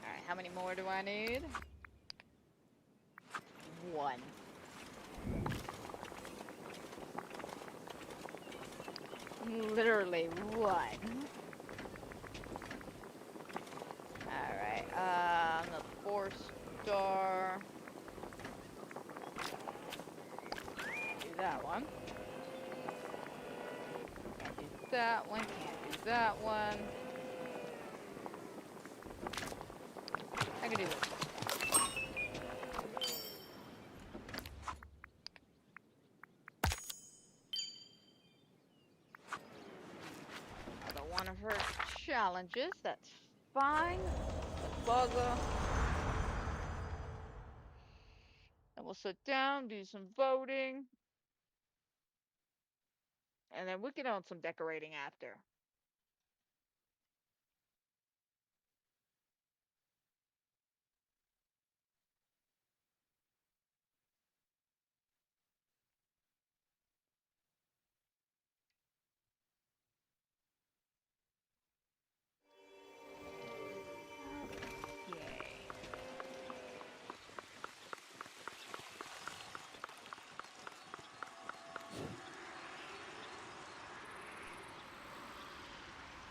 Alright, how many more do I need? One. Literally one. Alright, the 4-star. Can't do that one. Can't do that one, can't do that one. I can do this. Another one of her challenges, that's fine. Buzzer. And we'll sit down, do some voting. And then we can own some decorating after. Yay.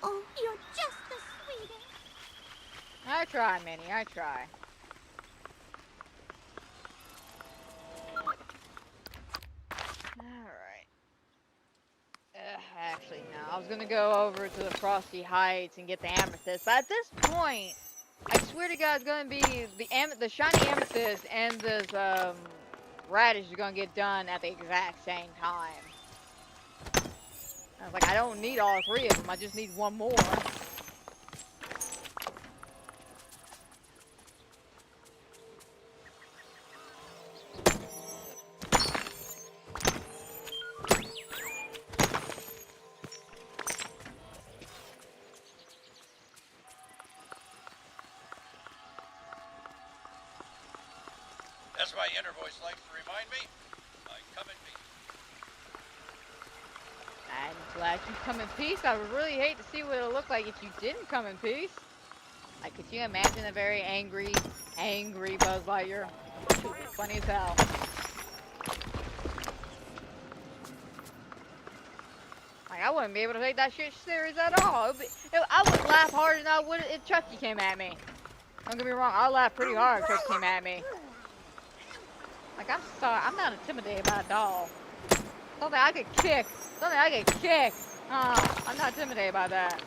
Oh, you're just the sweetest. I try, Minnie, I try. Alright. Actually, no. I was gonna go over to the Frosty Heights and get the amethyst, but at this point, I swear to God, it's gonna be the shiny amethyst and this radish is gonna get done at the exact same time. I was like, I don't need all three of them. I just need one more. As my inner voice likes to remind me, I come in peace. I'm glad you come in peace. I would really hate to see what it would look like if you didn't come in peace. Like, could you imagine a very angry Buzz Lightyear? It would be funny as hell. Like, I wouldn't be able to take that shit serious at all. I would laugh harder than I would if Chucky came at me. Don't get me wrong, I'll laugh pretty hard if Chucky came at me. Like, I'm sorry, I'm not intimidated by a doll. Something I could kick. Something I could kick. I'm not intimidated by that.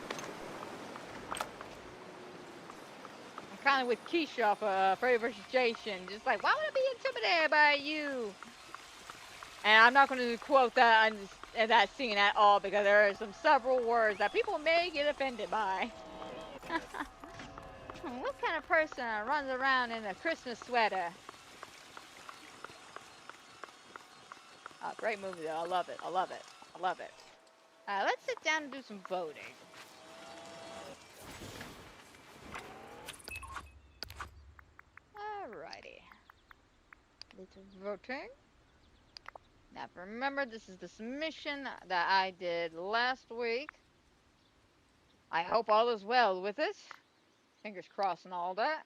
I'm kind of with Keisha off Freddy vs. Jason. Just like, why would I be intimidated by you? And I'm not going to quote that in that scene at all because there are several words that people may get offended by. What kind of person runs around in a Christmas sweater? Oh, great movie though. I love it. I love it. I love it. Let's sit down and do some voting. Alrighty. Little voting. Now remember, this is the submission that I did last week. I hope all is well with it. Fingers crossed and all that.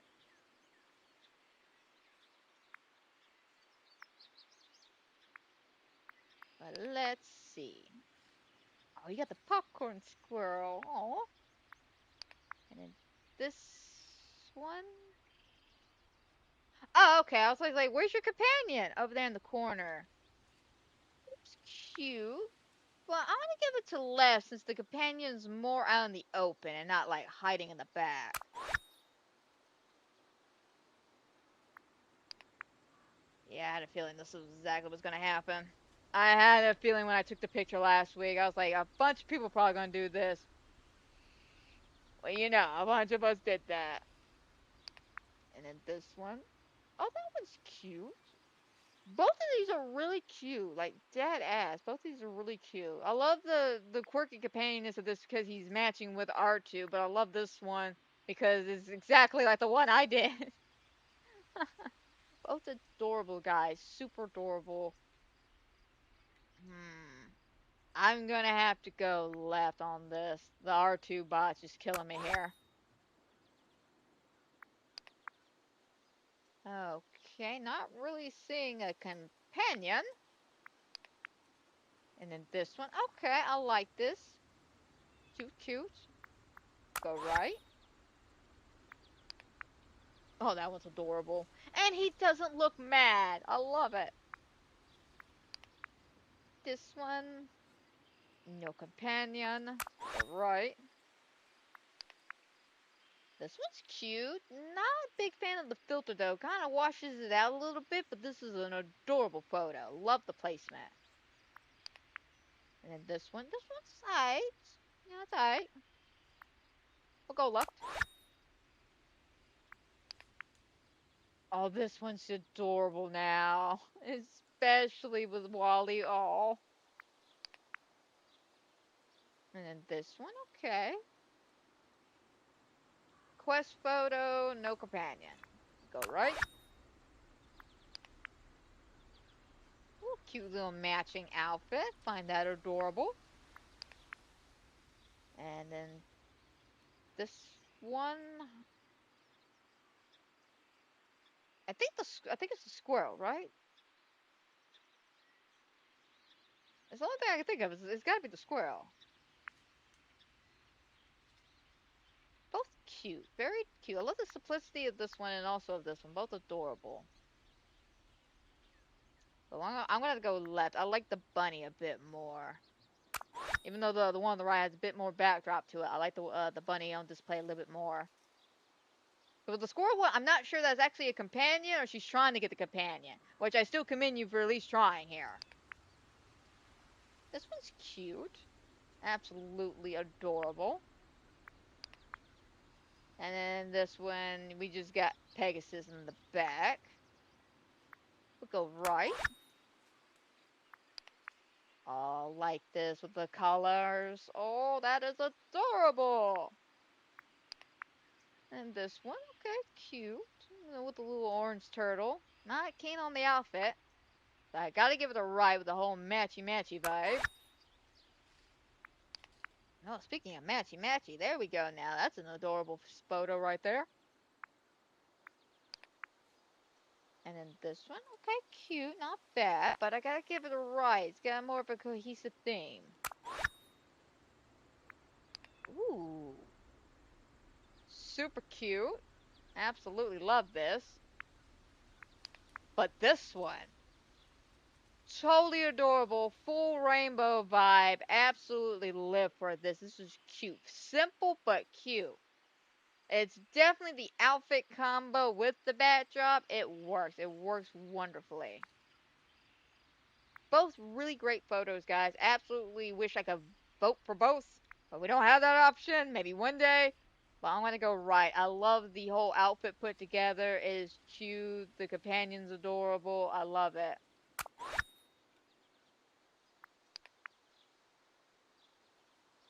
But let's see. Oh, you got the popcorn squirrel. Oh. And then this one. Oh, okay. I was like, where's your companion? Over there in the corner. It's cute. Well, I'm gonna give it to left since the companion's more out in the open and not like hiding in the back. Yeah, I had a feeling this was exactly what's gonna happen. I had a feeling when I took the picture last week. I was like, a bunch of people probably gonna do this. Well, you know, a bunch of us did that. And then this one. Oh, that one's cute. Both of these are really cute, like dead ass. Both of these are really cute. I love the quirky companionness of this because he's matching with R2, but I love this one because it's exactly like the one I did. Oh, it's adorable, guys. Super adorable. I'm gonna have to go left on this. The R2 bot's just killing me here. Okay, not really seeing a companion. And then this one. Okay, I like this. Cute, cute. Go right. Oh, that one's adorable. And he doesn't look mad. I love it. This one. No companion. Go right. This one's cute. Not a big fan of the filter though. Kind of washes it out a little bit, but this is an adorable photo. Love the placement. And then this one. This one's alright. Yeah, it's alright. We'll go left. Oh, this one's adorable now. Especially with Wally. Oh. And then this one. Okay. Quest photo. No companion. Go right. Ooh, cute little matching outfit. Find that adorable. And then this one. I think it's a squirrel, right? It's the only thing I can think of. It's got to be the squirrel. Both cute, very cute. I love the simplicity of this one and also of this one. Both adorable. But I'm gonna go left. I like the bunny a bit more. Even though the one on the right has a bit more backdrop to it, I like the bunny on display a little bit more. But with the squirrel one, I'm not sure that's actually a companion or she's trying to get the companion, which I still commend you for at least trying here. This one's cute. Absolutely adorable. And then this one, we just got Pegasus in the back. We'll go right. Oh, like this with the colors. Oh, that is adorable. And this one, okay, cute. With the little orange turtle. Not keen on the outfit. But I gotta give it a right with the whole matchy-matchy vibe. Oh, speaking of matchy-matchy, there we go now. That's an adorable photo right there. And then this one, okay, cute, not bad, but I gotta give it a right. It's got more of a cohesive theme. Ooh. Super cute. Absolutely love this. But this one, totally adorable, full rainbow vibe. Absolutely live for this. This is cute. Simple but cute. It's definitely the outfit combo with the backdrop. It works. It works wonderfully. Both really great photos, guys. Absolutely wish I could vote for both, but we don't have that option. Maybe one day. But I'm gonna go right. I love the whole outfit put together. It is cute. The companion's adorable. I love it.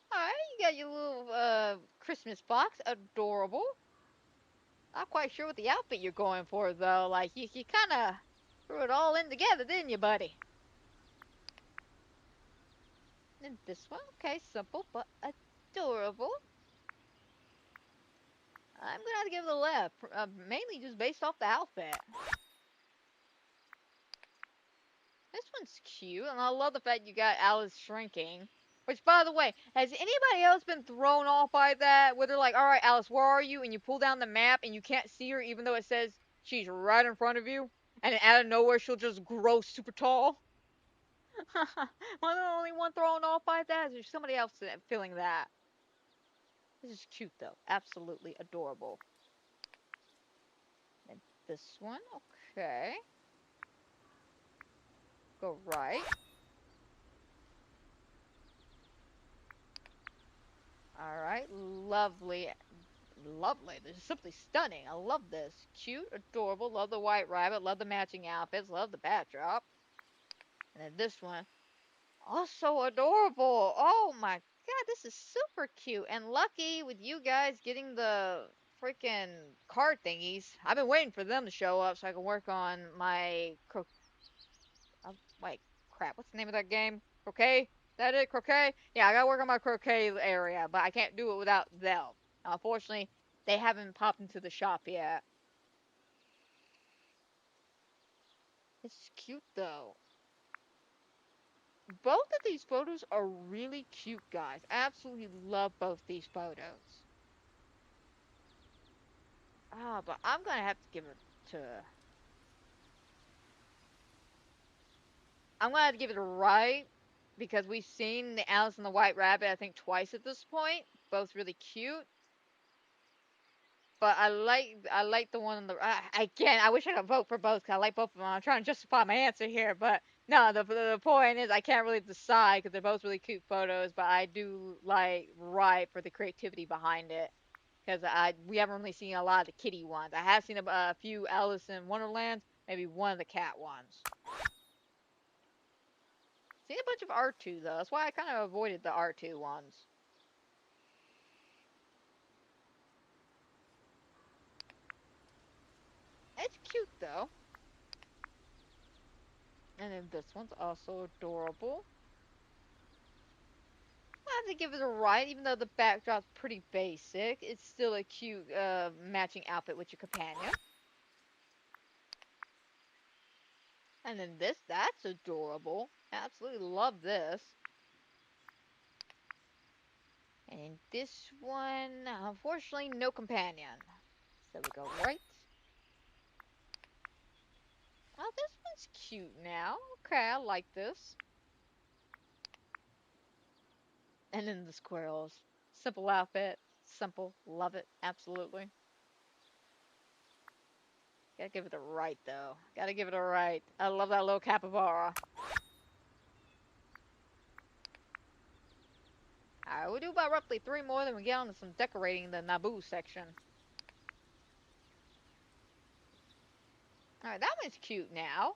Alright, you got your little Christmas box. Adorable. Not quite sure what the outfit you're going for though. Like you kinda threw it all in together, didn't you, buddy? And this one, okay, simple but adorable. I'm gonna have to give it a left, mainly just based off the outfit. This one's cute, and I love the fact you got Alice shrinking. Which, by the way, has anybody else been thrown off by that? Where they're like, all right, Alice, where are you? And you pull down the map and you can't see her even though it says she's right in front of you. And then out of nowhere, she'll just grow super tall. Am I the only one thrown off by that? Is there somebody else feeling that? This is cute, though. Absolutely adorable. And this one, okay. Go right. Alright, lovely. Lovely. This is simply stunning. I love this. Cute, adorable. Love the white rabbit. Love the matching outfits. Love the backdrop. And then this one. Also adorable. Oh my god, this is super cute. And lucky with you guys getting the freaking card thingies. I've been waiting for them to show up so I can work on my wait, crap. What's the name of that game? Croquet? That it? Croquet? Yeah, I gotta work on my croquet area, but I can't do it without them. Unfortunately, they haven't popped into the shop yet. It's cute though. Both of these photos are really cute, guys. I absolutely love both these photos. Ah, but I'm gonna have to give it to. I'm gonna have to give it a right because we've seen the Alice and the White Rabbit I think twice at this point. Both really cute. But I like the one on the again. I wish I could vote for both because I like both of them. I'm trying to justify my answer here, but no. The point is I can't really decide because they're both really cute photos. But I do like right for the creativity behind it because I we haven't really seen a lot of the kitty ones. I have seen a few Alice in Wonderlands, maybe one of the cat ones. Seen a bunch of R2 though. That's why I kind of avoided the R2 ones. It's cute though. And then this one's also adorable. I have to give it a right, even though the backdrop's pretty basic. It's still a cute matching outfit with your companion. And then that's adorable. Absolutely love this. And this one, unfortunately, no companion. So we go right. Oh, this one's cute now. Okay, I like this. And then the squirrels. Simple outfit. Simple. Love it. Absolutely. Gotta give it a right, though. Gotta give it a right. I love that little capybara. Alright, we'll do about roughly 3 more, then we get on to some decorating the Naboo section. Alright, that one's cute now.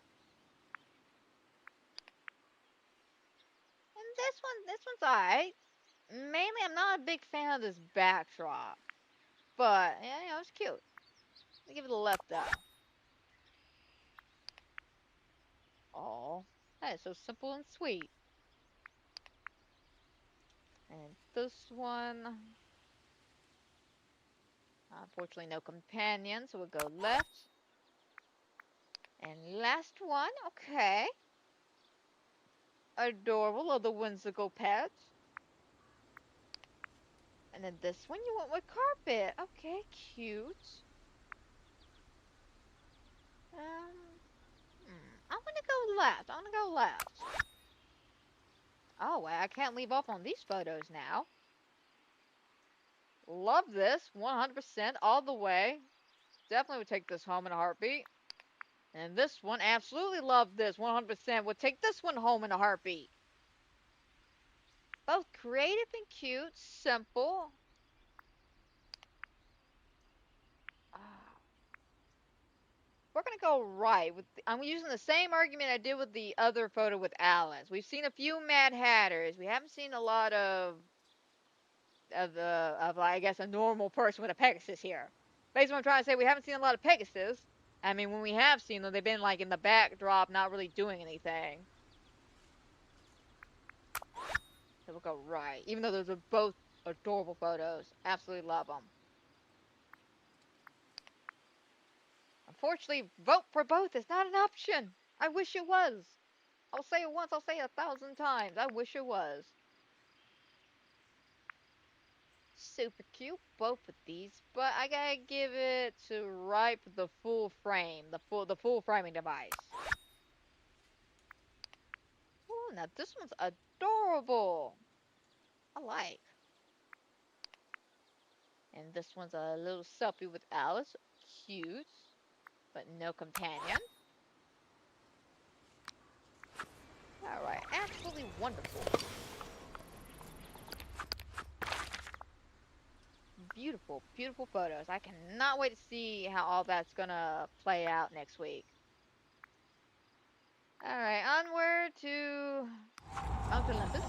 And this one's alright. Mainly, I'm not a big fan of this backdrop. But, yeah, it's cute. Let me give it a left, though. Oh, that is so simple and sweet. And this one, unfortunately, no companion, so we'll go left. And last one, okay. Adorable, little whimsical pets. And then this one you went with carpet. Okay, cute. I'm gonna go left. I'm gonna go left. Oh, wait, I can't leave off on these photos now. Love this, 100% all the way. Definitely would take this home in a heartbeat. And this one, absolutely love this, 100%. Would take this one home in a heartbeat. Both creative and cute, simple. We're gonna go right with. I'm using the same argument I did with the other photo with Alice. We've seen a few Mad Hatters. We haven't seen a lot of I guess a normal person with a Pegasus here. Basically, what I'm trying to say, we haven't seen a lot of Pegasus. I mean, when we have seen them, they've been like in the backdrop, not really doing anything. So we'll go right, even though those are both adorable photos. Absolutely love them. Unfortunately, vote for both is not an option. I wish it was. I'll say it once, I'll say it 1,000 times. I wish it was. Super cute, both of these, but I gotta give it to right for the full frame, the full framing device. Ooh, now this one's adorable. I like. And this one's a little selfie with Alice. Cute, but no companion. Alright, absolutely wonderful. Beautiful, beautiful photos. I cannot wait to see how all that's gonna play out next week. Alright, onward to Mount Olympus.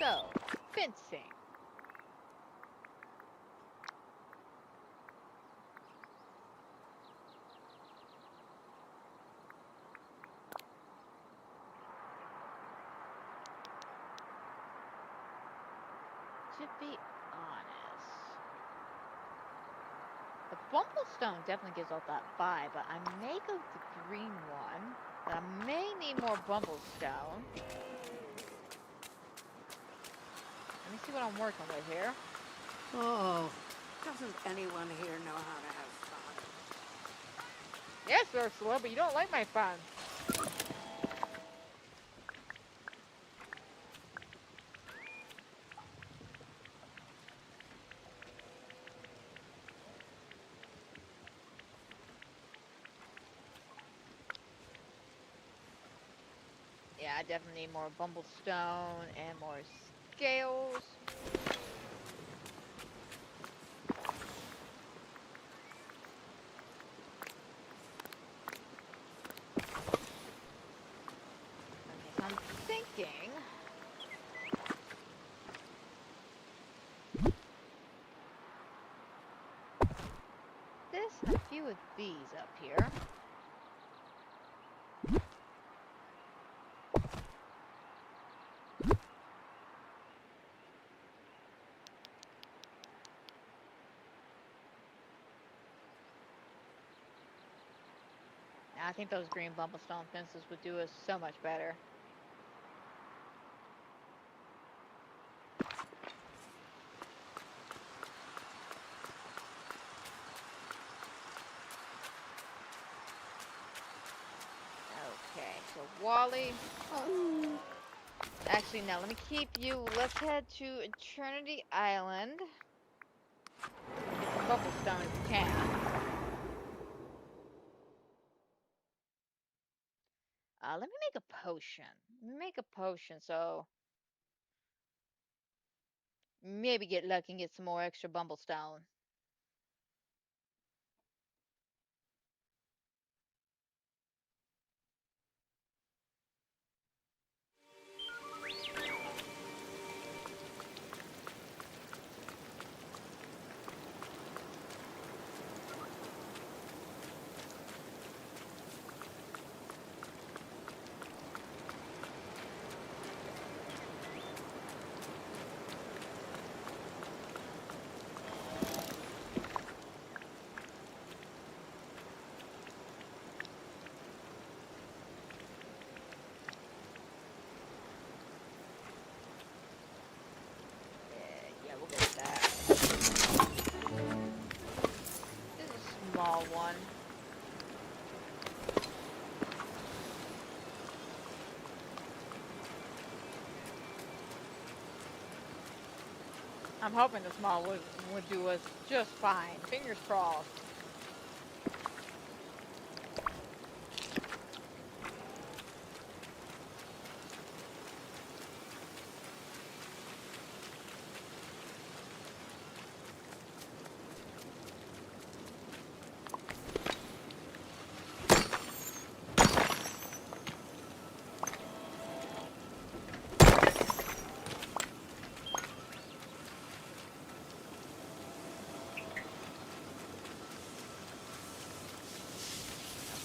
So, fencing. To be honest, the Bumblestone definitely gives off that vibe, but I may go with the green one. But I may need more Bumblestone. Let me see what I'm working with here. Oh, doesn't anyone here know how to have fun? Yes, Ursula, but you don't like my fun. Yeah, I definitely need more Bumblestone and more scales. Okay, so I'm thinking this and a few of these up here. I think those green Bumblestone fences would do us so much better. Okay, so Wally. Actually, no, let me keep you. Let's head to Eternity Island. Get some Bumblestone if we can. Let me make a potion. Let me make a potion, so maybe get lucky and get some more extra Bumblestone. Yeah, we'll go with that. This is a small one. I'm hoping the small would do us just fine. Fingers crossed.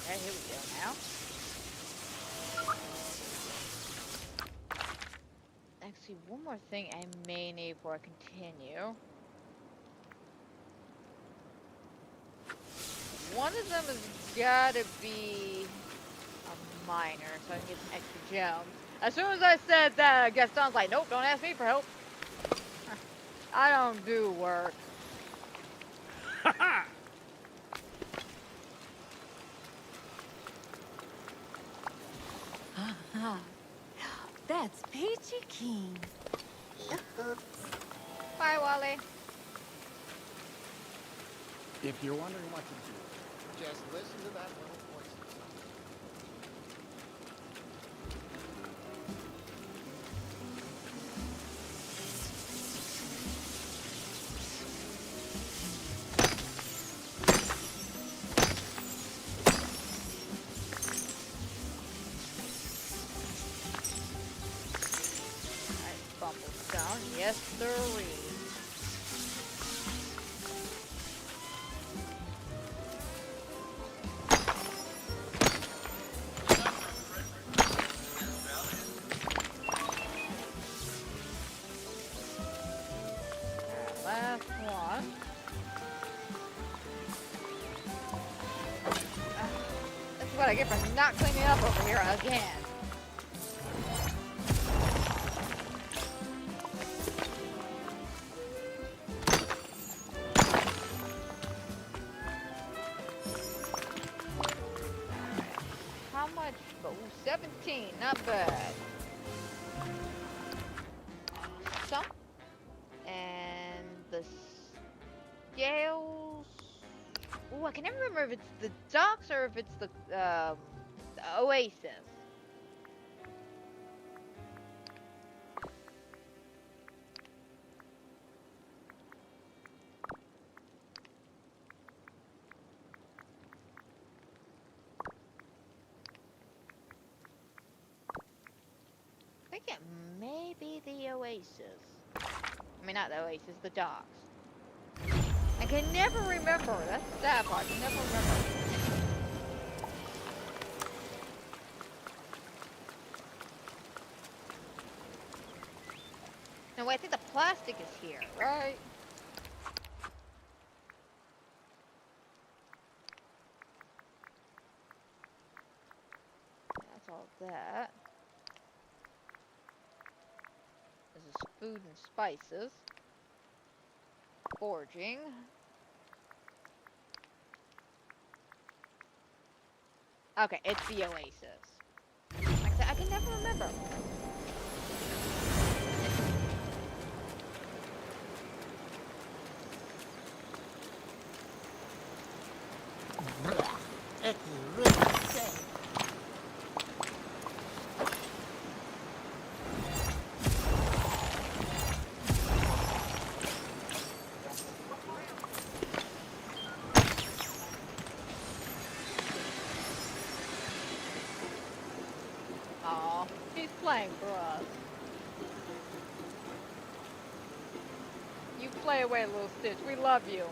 Okay, here we go now. Actually, one more thing I may need before I continue. One of them has gotta be a miner, so I can get some extra gems. As soon as I said that, Gaston's like, nope, don't ask me for help. I don't do work. That's Peachy Keen. Bye, Wally. If you're wondering what to do, just listen to that little voice. Nice Bumblestone. Yes, sirree. Alright, last one. That's what I get for not cleaning up over here again. How much? Oh, 17, not bad. Some. And the scales. Oh, I can never remember if it's the docks or if it's the oasis. I think it may be the oasis. I mean, not the oasis, the docks. I can never remember. That's the sad part. I can never remember. No, wait, I think the plastic is here, right? That's all that. This is food and spices. Foraging. Okay, it's the oasis. Like I said, I can never remember. It's really sick. Aw, he's playing for us. You play away, little Stitch. We love you.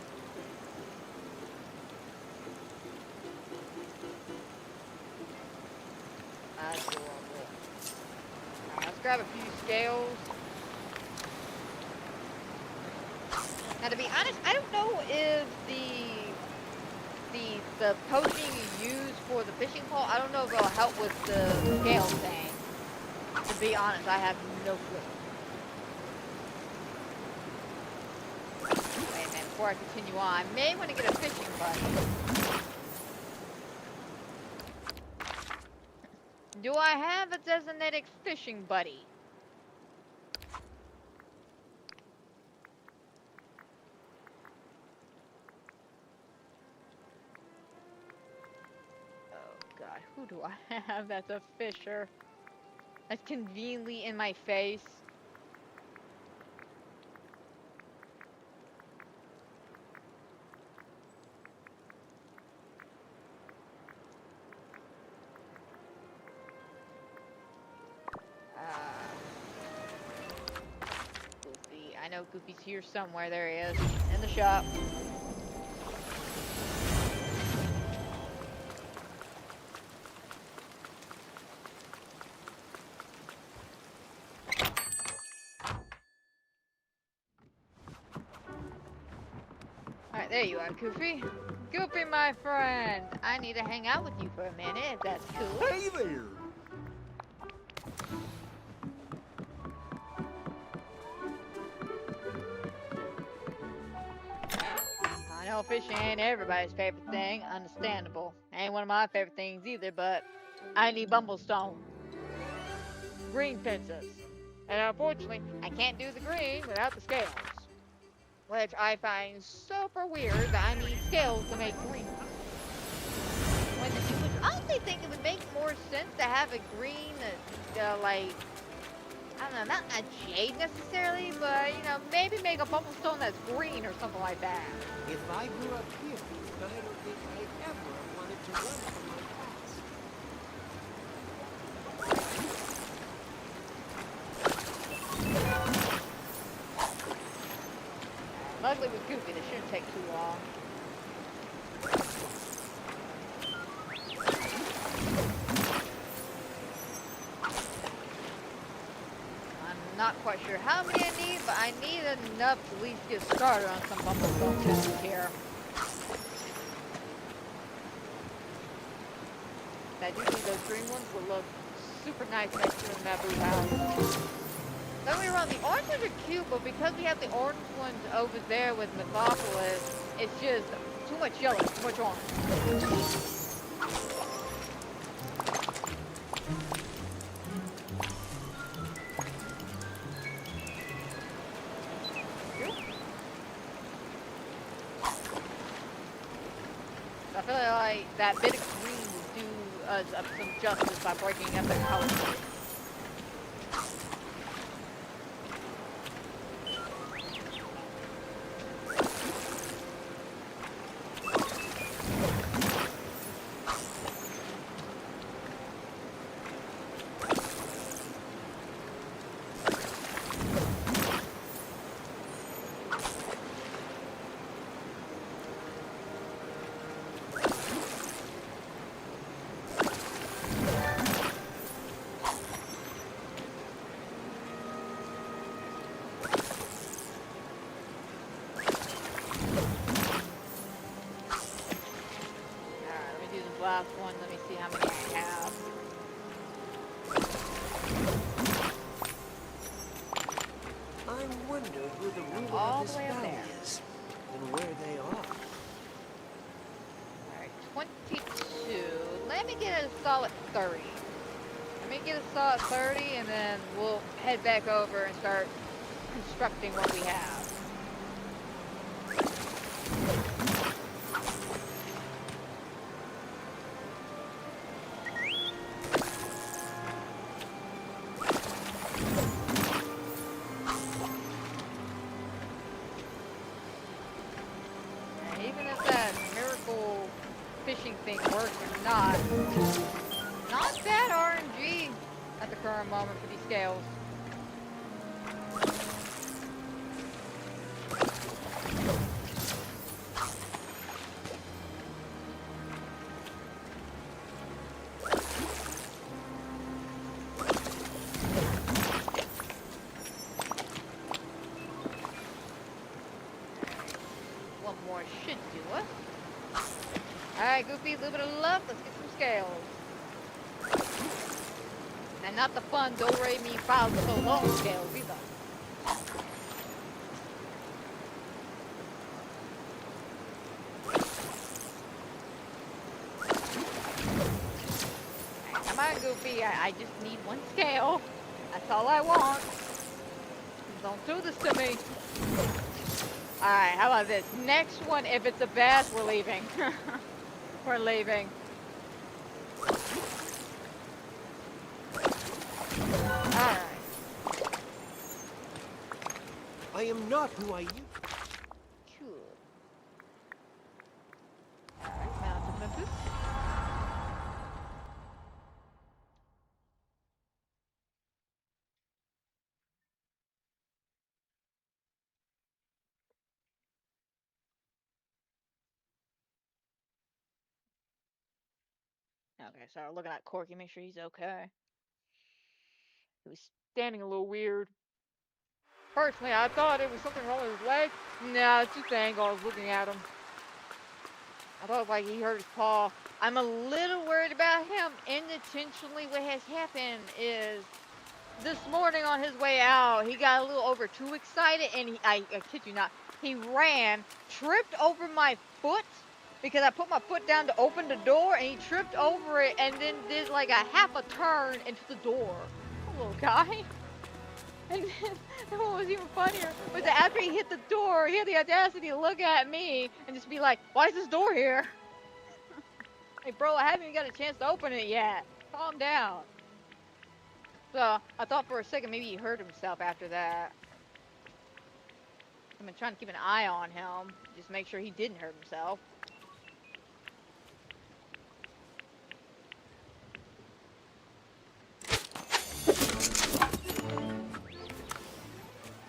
Adorable. Alright, let's grab a few scales. Now, to be honest, I don't know if the potion you use for the fishing pole, I don't know if it'll help with the scale thing. To be honest, I have no clue. Wait a minute, before I continue on, I may want to get a fishing buddy. Do I have a designated fishing buddy? Oh god, who do I have that's a fisher? That's conveniently in my face. Goofy. I know Goofy's here somewhere. There he is. In the shop. Alright, there you are, Goofy. Goofy, my friend. I need to hang out with you for a minute, if that's cool. Hey there! I know fishing ain't everybody's favorite thing. Understandable. Ain't one of my favorite things either, but I need Bumblestone. Green pincers. And unfortunately, I can't do the green without the scales. Which I find super weird that I need scales to make green. When you would honestly think it would make more sense to have a green, like, I don't know, not a jade necessarily, but, you know, maybe make a Bumblestone that's green or something like that. If I grew up here, then I don't think I ever wanted to run from my past. with Goofy. This shouldn't take too long. I'm not quite sure how many I need, but I need enough to at least get started on some bumblebee chests here. I do think those green ones will look super nice next to the Naboo house. Don't get me wrong, the orange ones are cute, but because we have the orange ones over there with Mythopolis, it's just too much yellow, too much orange. I feel like that bit of green will do us some justice by breaking up their color. Last one, let me see how many I have. I wonder who the ruler All of this the way up valley there. is and where they are. Alright, 22. Let me get a solid 30. Let me get a solid 30 and then we'll head back over and start constructing what we have. Even if that miracle fishing thing works or not bad RNG at the current moment for these scales. One more should do it. Alright, Goofy, a little bit of love. Let's get some scales. And not the fun do-re-mi fa so long scales either. Alright, come on, Goofy. I just need one scale. That's all I want. Don't do this to me. Alright, how about this? Next one, if it's a bass, we're leaving. We're leaving. Alright. I am not who I used. Cool. Alright, mounted Memphis. Okay, so we're looking at Corky, make sure he's okay. He was standing a little weird. Personally, I thought it was something wrong with his leg. No, it's just the angle I was looking at him. I thought like he hurt his paw. I'm a little worried about him. Unintentionally, what has happened is this morning on his way out, he got a little over too excited and I kid you not, he ran, tripped over my foot because I put my foot down to open the door and he tripped over it and then did like a half a turn into the door. Poor little guy. And then what was even funnier was that after he hit the door, he had the audacity to look at me and just be like, why is this door here? Hey bro, I haven't even got a chance to open it yet. Calm down. So I thought for a second maybe he hurt himself after that. I've been trying to keep an eye on him, just make sure he didn't hurt himself.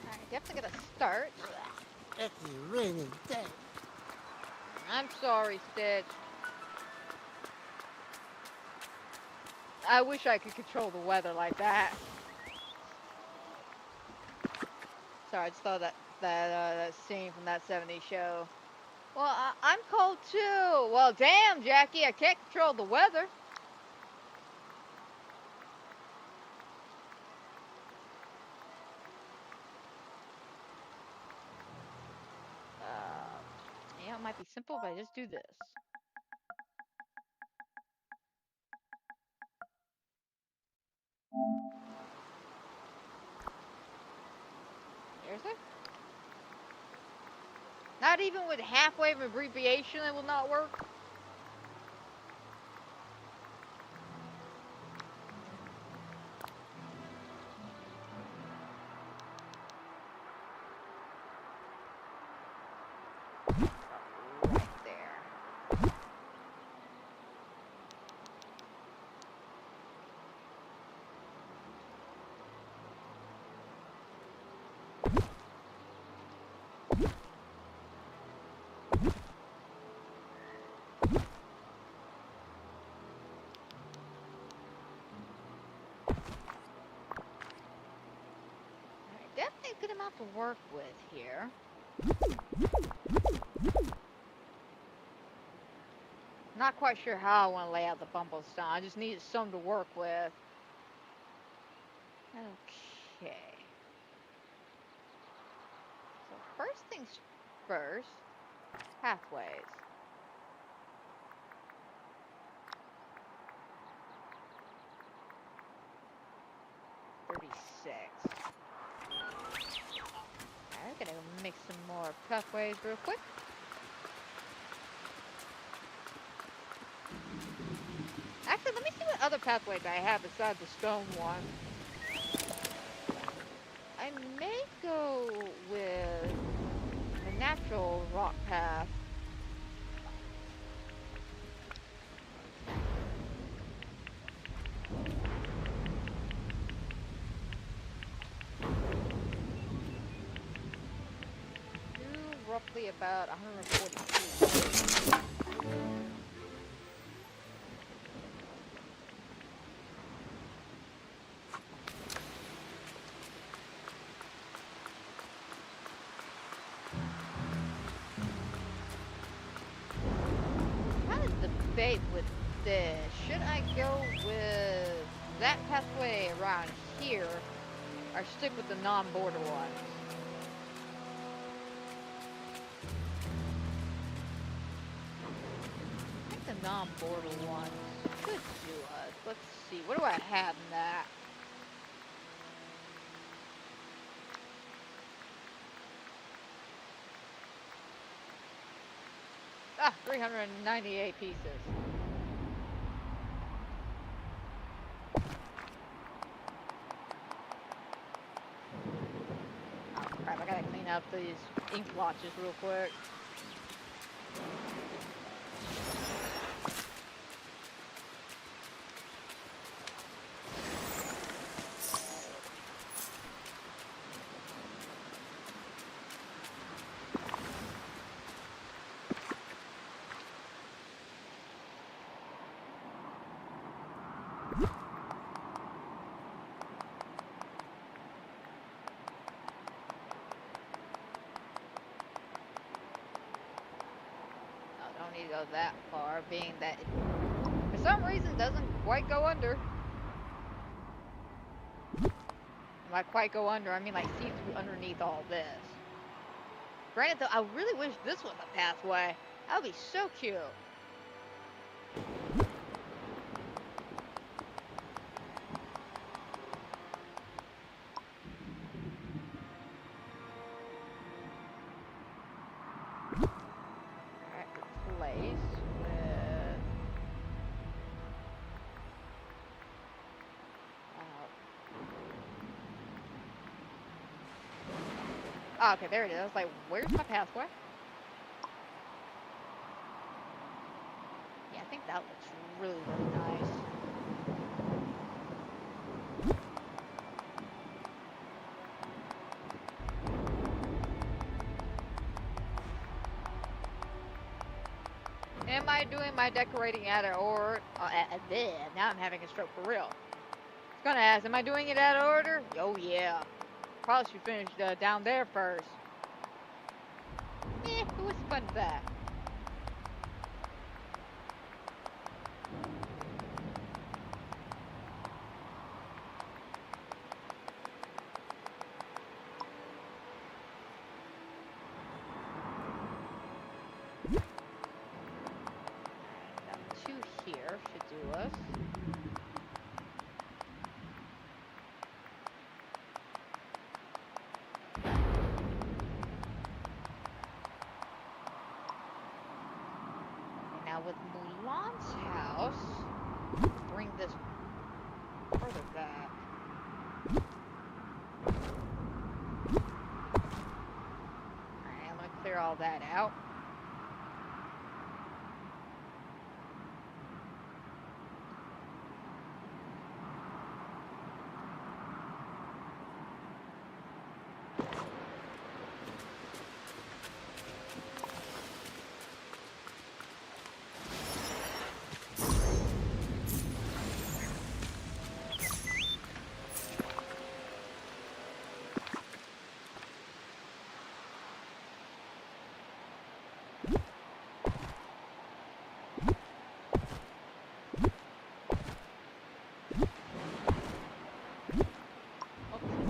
Alright, definitely gonna start It's raining day. I'm sorry, Stitch. I wish I could control the weather like that. Sorry, I just thought that scene from that '70s show. Well, I'm cold too. Well, damn, Jackie, I can't control the weather. Yeah, it might be simple if I just do this. Seriously? Not even with halfway of abbreviation, it will not work. Right there. Alright, definitely a good amount to work with here. Not quite sure how I want to lay out the bumble stone. I just need some to work with. Okay. So first things first, pathways. I'm gonna make some more pathways real quick. Actually, let me see what other pathways I have besides the stone one. I may go with the natural rock path. Do roughly about 140 feet. Kind of debate with this. Should I go with that pathway around here or stick with the non-border ones? I think the non-border ones could do us. Let's see. What do I have in that? Ah, 398 pieces. Oh crap, I gotta clean up these ink blotches real quick. Don't need to go that far, being that it, for some reason, doesn't quite go under. By quite go under, I mean like see through underneath all this. Granted, though, I really wish this was a pathway. That would be so cute. Oh, okay, there it is. I was like, where's my pathway? Yeah, I think that looks really, really nice. Am I doing my decorating out of order? Now I'm having a stroke for real. I was gonna ask, am I doing it out of order? Oh yeah. Probably should finish down there first. What's the fun of that? Two here should do us. And now with Mulan's house, bring this further back. Alright, I'm gonna clear all that out.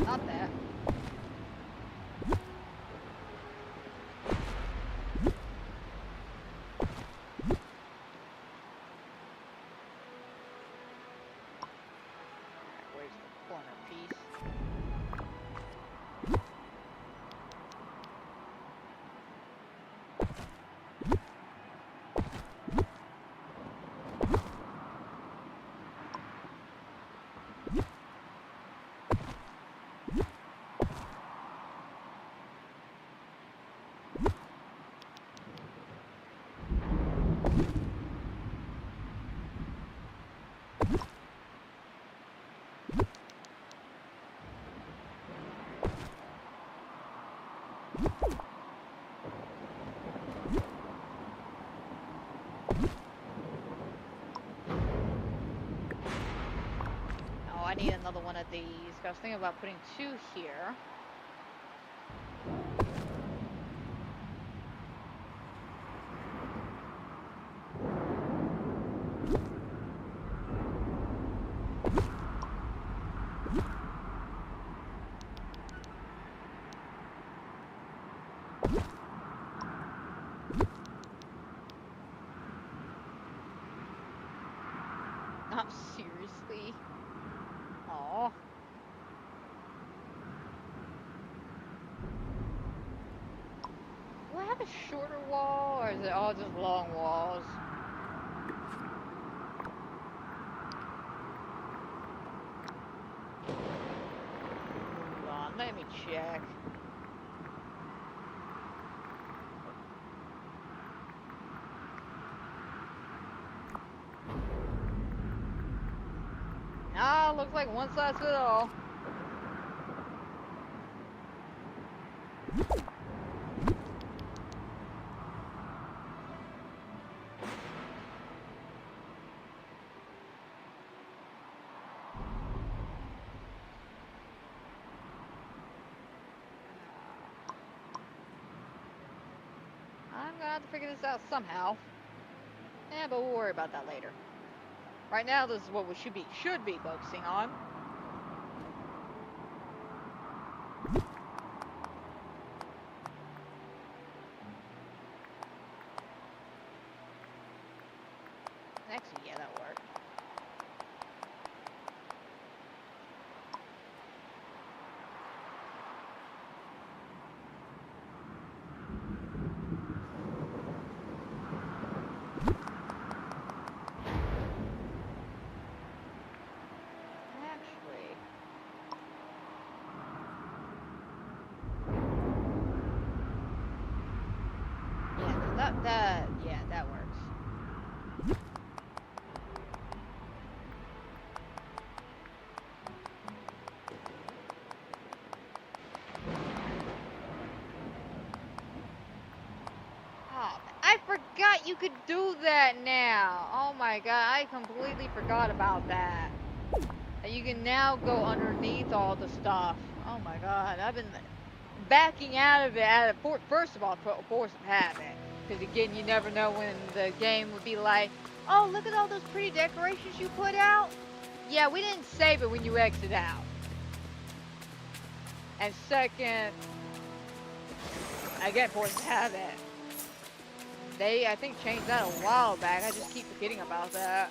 Not that. Where's the corner piece? Oh, I need another one of these. I was thinking about putting two here. Not seriously. Aw. Do I have a shorter wall, or is it all just long walls? Hold on, let me check. Ah, looks like one size fits all. I'm gonna have to figure this out somehow. Yeah, but we'll worry about that later. Right now, this is what we should be focusing on. Actually, yeah, that'll work. Actually, yeah, that works. could do that now. Oh my god, I completely forgot about that. That you can now go underneath all the stuff. Oh my god, I've been backing out of it. First of all, force of habit. Because again, you never know when the game would be like, oh, look at all those pretty decorations you put out. Yeah, we didn't save it when you exit out. And second, again, force of habit. They, I think, changed that a while back. I just keep forgetting about that.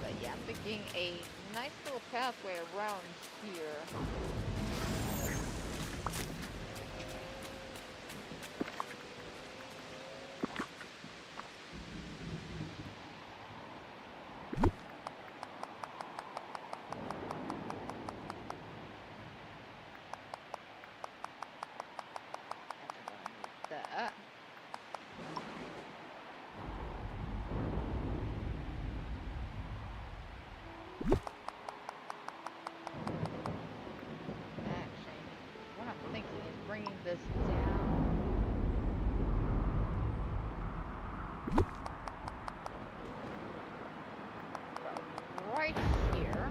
But yeah, I'm thinking a nice little pathway around here. That. Actually, what I'm thinking is bringing this down. Right here.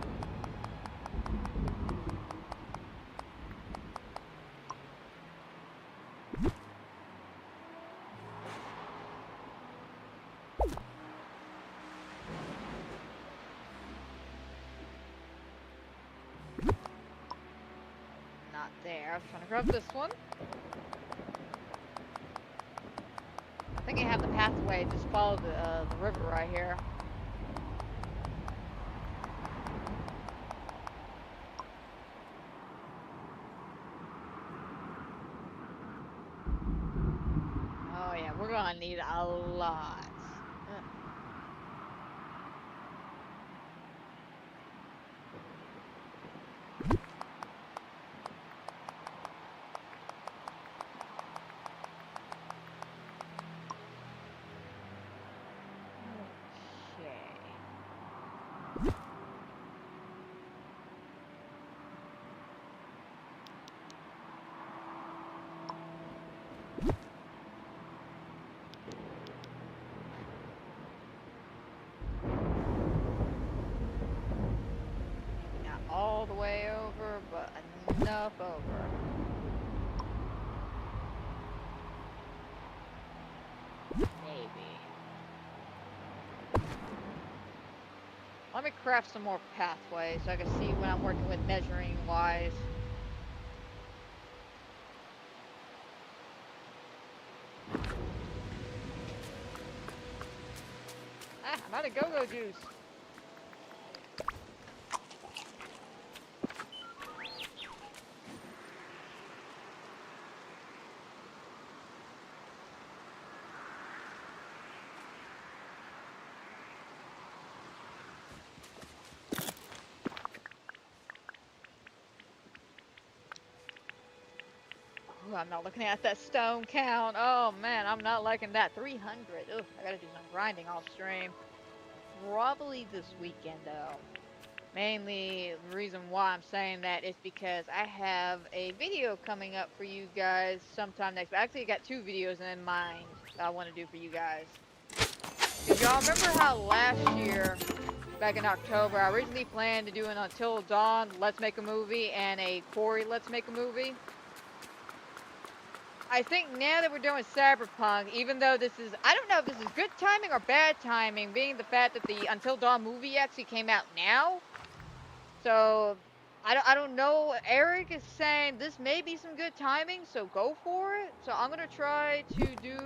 Not there. I was trying to grab this one. I think I have the pathway. Just follow the river right here. Oh yeah, we're gonna need a lot. Okay. Not all the way over, but enough over. Maybe. Let me craft some more pathways so I can see when I'm working with measuring wise. Ah, I'm out of go-go juice. Ooh, I'm not looking at that stone count. Oh man, I'm not liking that. 300. Ugh, I gotta do some grinding off stream. Probably this weekend though. Mainly the reason why I'm saying that is because I have a video coming up for you guys sometime next week. Actually, I got two videos in mind that I want to do for you guys. Cause y'all remember how last year, back in October, I originally planned to do an Until Dawn Let's Make a Movie and a Quarry Let's Make a Movie. I think now that we're doing Cyberpunk, even though this is, I don't know if this is good timing or bad timing, being the fact that the Until Dawn movie actually came out now. So, I don't know. Eric is saying this may be some good timing, so go for it. So I'm going to try to do,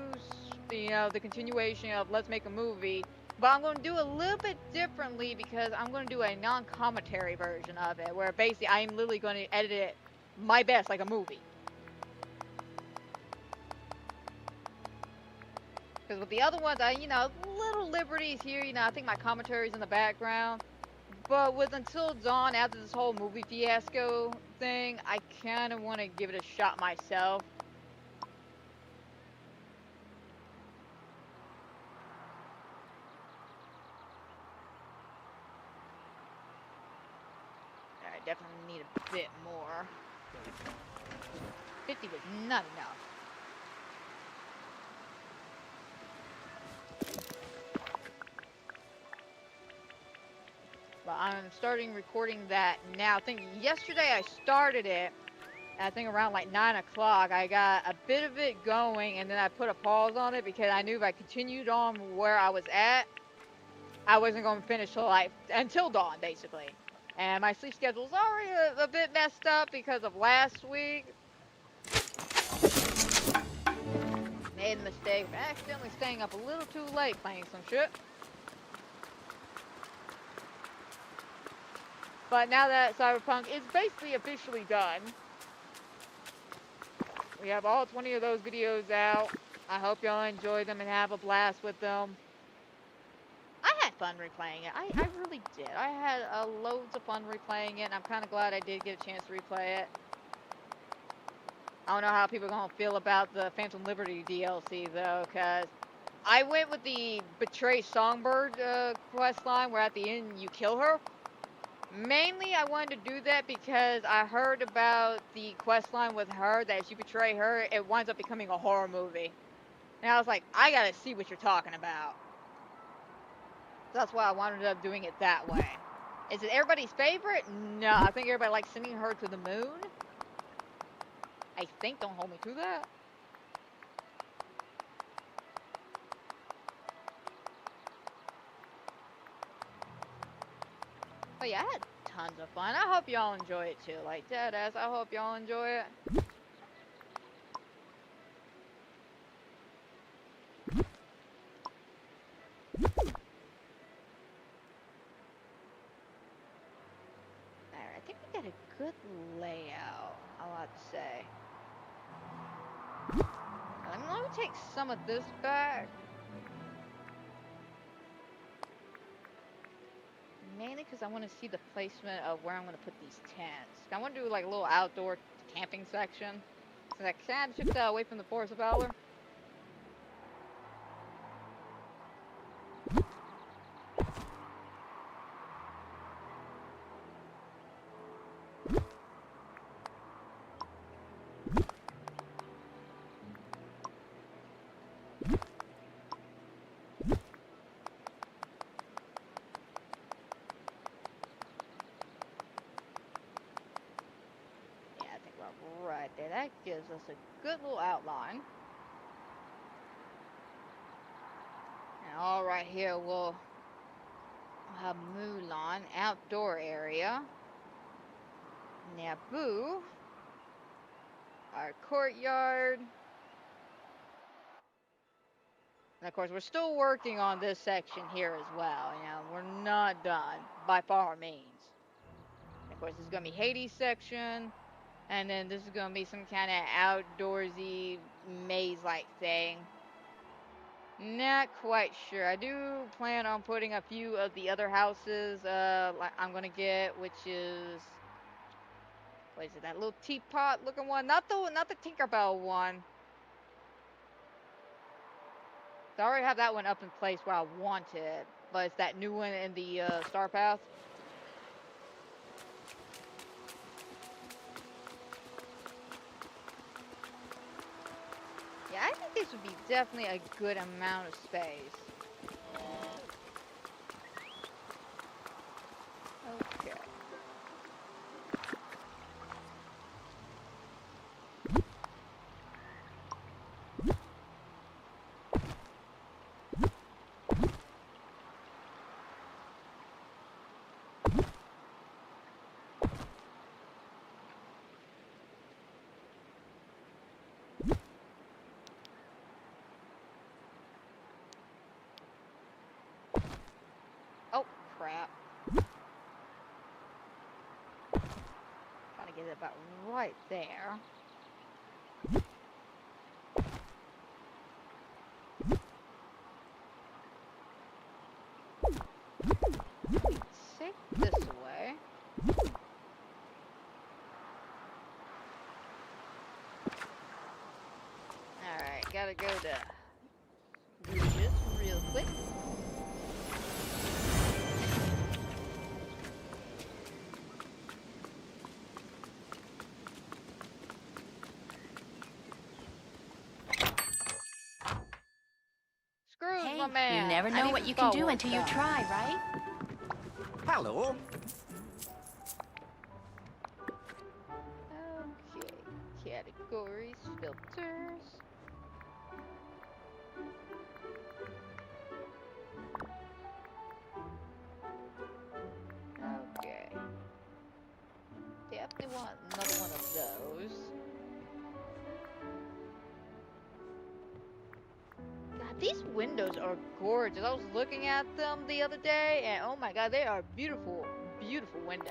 the continuation of Let's Make a Movie. But I'm going to do a little bit differently because I'm going to do a non-commentary version of it, where basically I'm literally going to edit it my best, like a movie. Because with the other ones, little liberties here, I think my commentary's in the background. But with Until Dawn, after this whole movie fiasco thing, I kind of want to give it a shot myself. definitely need a bit more. 50 was not enough. But I'm starting recording that now. I think yesterday I started it. I think around like 9 o'clock. I got a bit of it going, and then I put a pause on it because I knew if I continued on where I was at, I wasn't going to finish till like until dawn, basically. And my sleep schedule's already a bit messed up because of last week. Made a mistake of accidentally staying up a little too late playing some shit. But now that Cyberpunk is basically officially done, we have all 20 of those videos out. I hope y'all enjoy them and have a blast with them. I had fun replaying it. I really did. I had loads of fun replaying it, and I'm kind of glad I did get a chance to replay it. I don't know how people are going to feel about the Phantom Liberty DLC, though, because I went with the Betray Songbird quest line, where at the end you kill her. Mainly, I wanted to do that because I heard about the quest line with her, that if you betray her, it winds up becoming a horror movie. And I was like, I gotta see what you're talking about. So that's why I wound up doing it that way. Is it everybody's favorite? No, I think everybody likes sending her to the moon. I think, don't hold me to that. But yeah, I had tons of fun. I hope y'all enjoy it too. Like, deadass, I hope y'all enjoy it. Alright, I think we got a good layout, I'll have to say. Let me take some of this back. Mainly because I want to see the placement of where I'm going to put these tents. I want to do like a little outdoor camping section. So that kind of shifts away from the Forest of Valor. Right there, that gives us a good little outline. And all right here, we'll have Mulan, outdoor area. Naboo, our courtyard. And of course, we're still working on this section here as well. You know, we're not done by far means. And of course, this is going to be Hades section. And then this is going to be some kind of outdoorsy maze-like thing. Not quite sure. I do plan on putting a few of the other houses like I'm going to get, which is... What is it? That little teapot looking one? Not the Tinkerbell one. I already have that one up in place where I want it. But it's that new one in the Star Path. Yeah, I think this would be definitely a good amount of space. Okay. Oh, crap. Trying to get it about right there. Take this away. Alright, gotta go to Regis real quick. my man. You never I know need what some you can do forward until you stuff. try, right? Hello. Okay, categories, filters. Okay. Definitely want another one of those. God, these windows are gorgeous. I was looking at them the other day, and oh my god, they are beautiful, beautiful windows.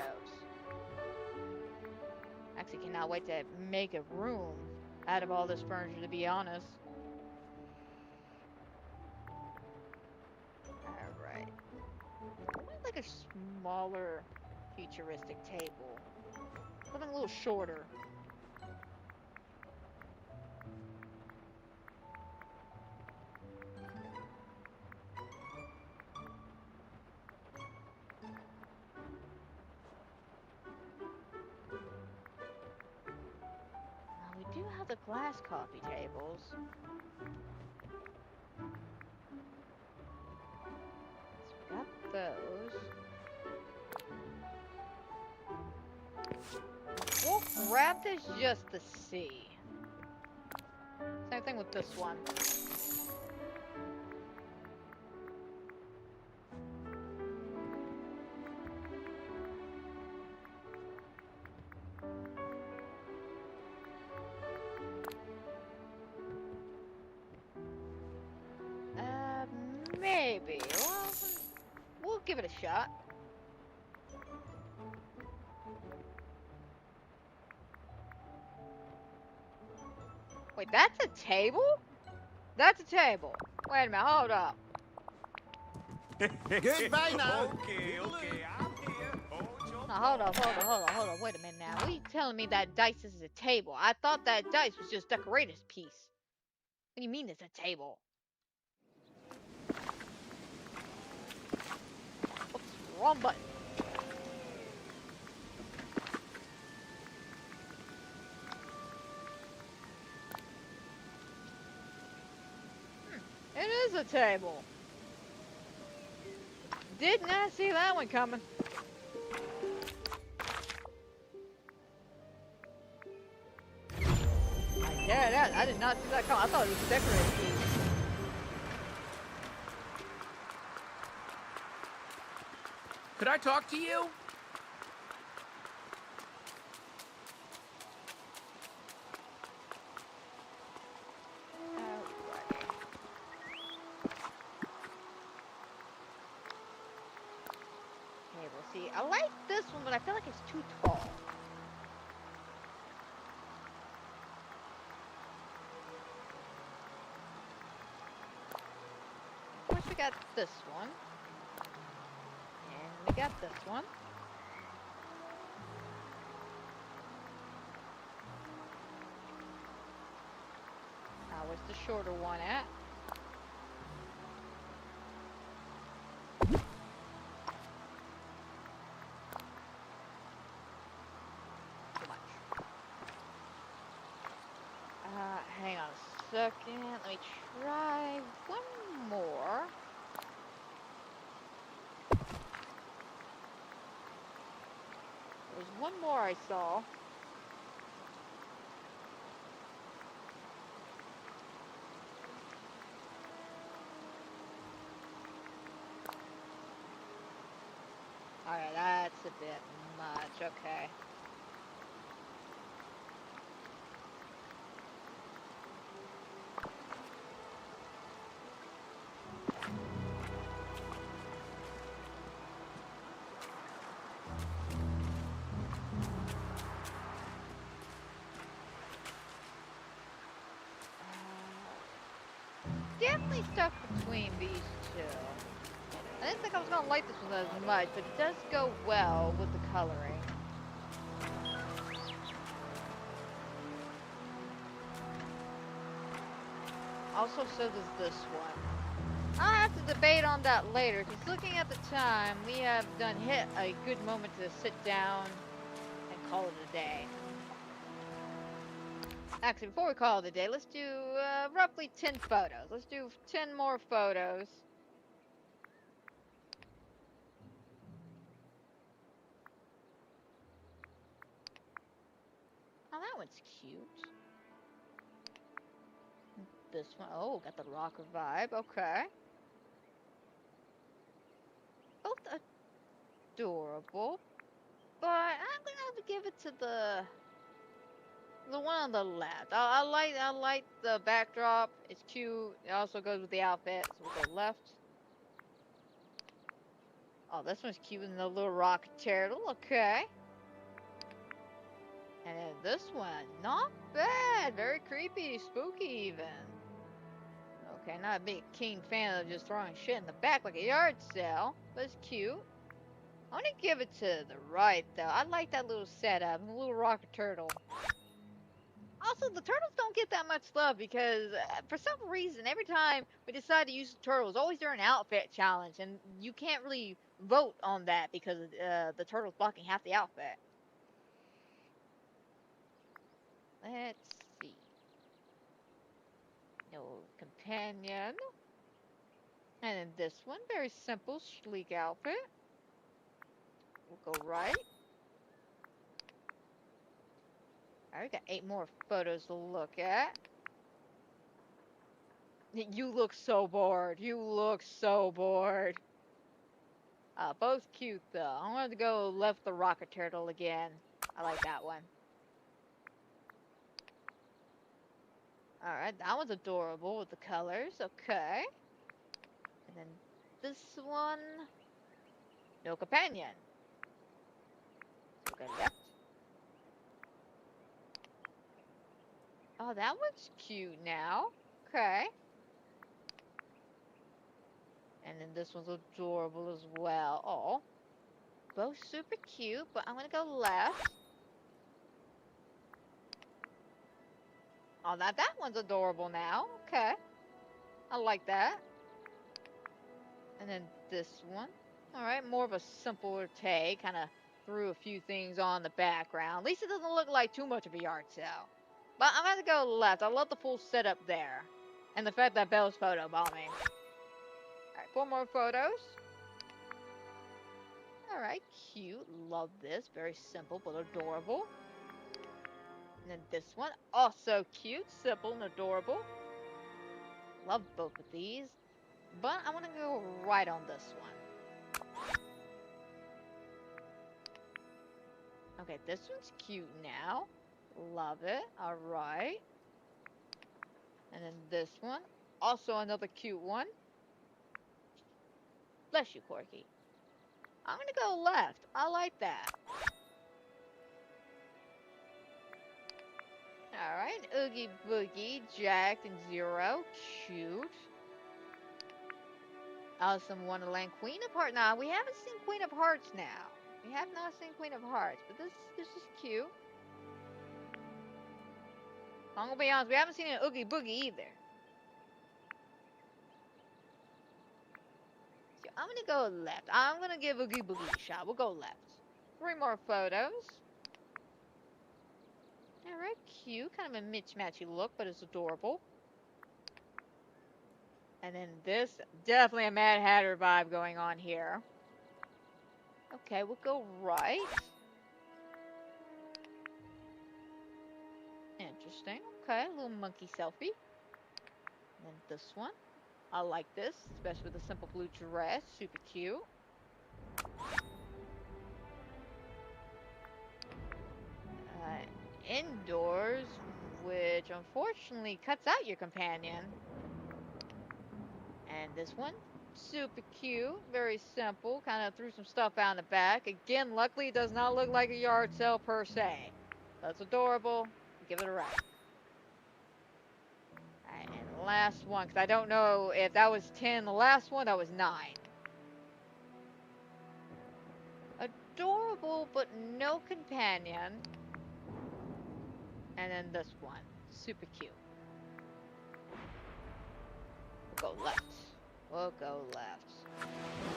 Actually, cannot wait to make a room out of all this furniture, to be honest. Alright. I want like a smaller, futuristic table. Something a little shorter. We do have the glass coffee tables. So we got those. We'll grab this just to see. Same thing with this one. Maybe. Well, we'll give it a shot. Wait, that's a table? That's a table. Wait a minute, hold up. Goodbye now. Okay, I'm here. Hold your Now, hold up. Wait a minute now. What are you telling me that dice is a table? I thought that dice was just decorator's piece. What do you mean it's a table? Oops, wrong button. It is a table. Did not see that one coming. Yeah, I did not see that coming. I thought it was a decorated piece. Could I talk to you? Okay, we'll see. I like this one, but I feel like it's too tall. Of course, we got this one. And we got this one. Where's the shorter one at? Too much. Hang on a second. Let me try one more. There's one more I saw. Alright, that's a bit much. Okay. Definitely stuck between these two. I didn't think I was gonna like this one as much, but it does go well with the coloring. Also, so does this one. I'll have to debate on that later, because looking at the time, we have done hit a good moment to sit down and call it a day. Actually, before we call it a day, let's do roughly 10 photos. Let's do 10 more photos. Oh, that one's cute. This one, oh, got the rocker vibe. Okay. Both adorable, but I'm gonna have to give it to the one on the left. I like the backdrop. It's cute. It also goes with the outfit. So we'll go left. Oh, this one's cute with the little rock turtle. Okay. And then this one, not bad. Very creepy, spooky even. Okay, not a big keen fan of just throwing shit in the back like a yard sale, but it's cute. I'm gonna give it to the right though. I like that little setup, the little rocket turtle. Also, the turtles don't get that much love because for some reason, every time we decide to use the turtles, always during an outfit challenge, and you can't really vote on that because the turtle's blocking half the outfit. Let's see. No companion. And then this one, very simple, sleek outfit. We'll go right. Alright, we got 8 more photos to look at. You look so bored. You look so bored. Both cute though. I'm going to go left the rocket turtle again. I like that one. Alright, that one's adorable with the colors. Okay. And then this one, no companion. So we'll go left. Oh, that one's cute now. Okay. And then this one's adorable as well. Oh, both super cute, but I'm gonna go left. Oh, that one's adorable now. Okay. I like that. And then this one. Alright, more of a simpler take. Kind of threw a few things on the background. At least it doesn't look like too much of a yard sale. But I'm gonna go left. I love the full setup there. And the fact that Belle's photobombing. Alright, 4 more photos. Alright, cute. Love this. Very simple but adorable. And then this one, also cute, simple, and adorable. Love both of these. But I want to go right on this one. Okay, this one's cute now. Love it. Alright. And then this one, also another cute one. Bless you, Corky. I'm going to go left. I like that. Alright, Oogie Boogie, Jack and Zero. Cute. Awesome Wonderland, Queen of Hearts. Now, we haven't seen Queen of Hearts now. We have not seen Queen of Hearts, but this is cute. I'm gonna be honest, we haven't seen an Oogie Boogie either. So I'm gonna go left. I'm gonna give Oogie Boogie a shot. We'll go left. 3 more photos. Alright, cute. Kind of a mismatchy look, but it's adorable. And then this, definitely a Mad Hatter vibe going on here. Okay, we'll go right. Interesting. Okay, a little monkey selfie. And then this one. I like this, especially with the simple blue dress. Super cute. Indoors, which unfortunately cuts out your companion. And this one, super cute, very simple, kind of threw some stuff out in the back. Again, luckily it does not look like a yard sale per se. That's adorable. Give it a right. Alright, and the last one, because I don't know if that was 10, the last one, that was 9. Adorable, but no companion. And then this one, super cute. We'll go left. We'll go left.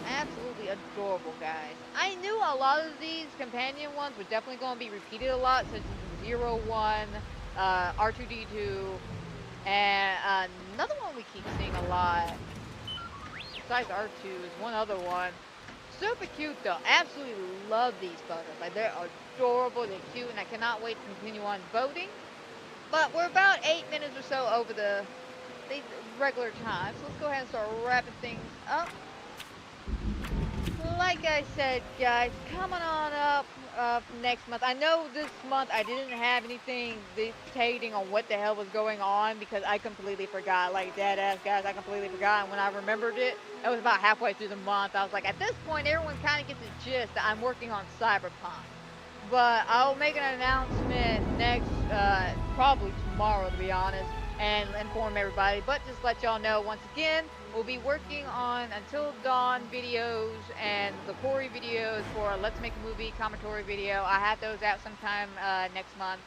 Absolutely adorable, guys. I knew a lot of these companion ones were definitely going to be repeated a lot, such as the 0 one, R2D2, and another one we keep seeing a lot, besides R2, is one other one. Super cute though. Absolutely love these photos. Like they're adorable, they're cute, and I cannot wait to continue on voting. But we're about 8 minutes or so over the regular time, so let's go ahead and start wrapping things up. Like I said, guys, coming on up next month. I know this month I didn't have anything dictating on what the hell was going on because I completely forgot. Like, dead ass, guys, I completely forgot. And when I remembered it, it was about halfway through the month. I was like, at this point, everyone kind of gets the gist that I'm working on Cyberpunk. But I'll make an announcement next, probably tomorrow, to be honest, and inform everybody. But just let y'all know once again, we'll be working on Until Dawn videos and the Corey videos for Let's Make a Movie commentary video. I have those out sometime next month.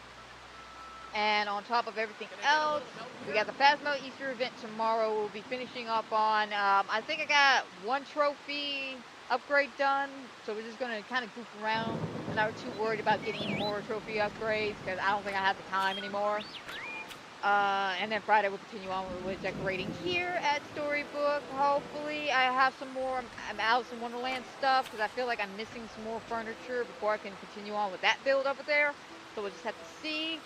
And on top of everything else, we got the Phasmo Easter event tomorrow. We'll be finishing up on, I think I got one trophy upgrade done. So we're just going to kind of goof around. I'm not too worried about getting any more trophy upgrades because I don't think I have the time anymore. And then Friday we'll continue on with decorating here at Storybook. Hopefully I have some more Alice in Wonderland stuff because I feel like I'm missing some more furniture before I can continue on with that build over there. So we'll just have to see.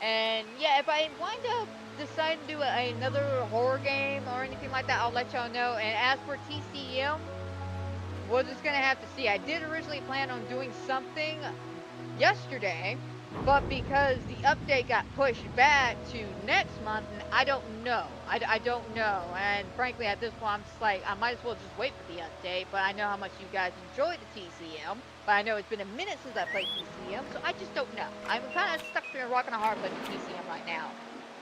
And yeah, if I wind up deciding to do another horror game or anything like that, I'll let y'all know. And as for TCM, we're just gonna have to see. I did originally plan on doing something yesterday, but because the update got pushed back to next month, and I don't know. I don't know. And frankly, at this point, I'm just like, I might as well just wait for the update. But I know how much you guys enjoy the TCM. But I know it's been a minute since I played TCM, so I just don't know. I'm kind of stuck between a rock and a hard place with TCM right now.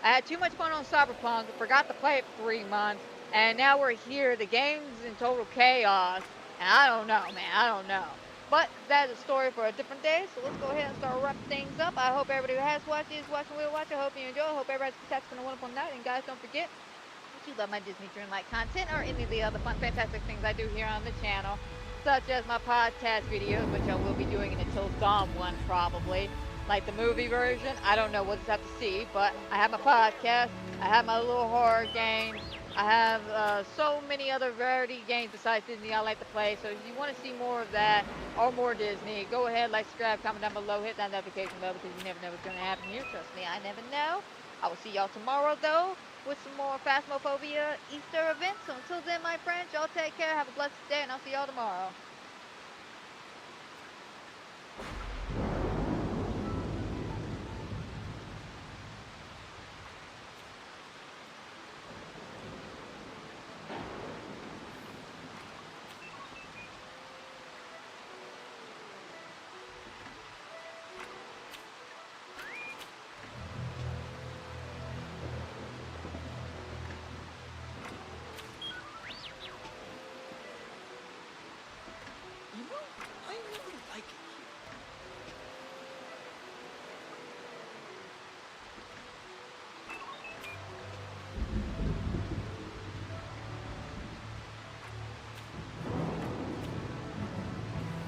I had too much fun on Cyberpunk, forgot to play it for 3 months, and now we're here. The game's in total chaos, and I don't know, man. I don't know. But that is a story for a different day, so let's go ahead and start wrapping things up. I hope everybody who has watched, is watching, will watch. I hope you enjoy. I hope everybody's been a wonderful night. And guys, don't forget, if you love my Disney Dreamlight content or any of the other fun, fantastic things I do here on the channel, such as my podcast videos, which I will be doing an Until Dawn one probably, like the movie version. I don't know, we'll just have to see, but I have my podcast, I have my little horror games, I have so many other variety games besides Disney I like to play, so if you want to see more of that or more Disney, go ahead, like, subscribe, comment down below, hit that notification bell because you never know what's going to happen here. Trust me, I never know. I will see y'all tomorrow, though, with some more Phasmophobia Easter events. So until then, my friends, y'all take care, have a blessed day, and I'll see y'all tomorrow.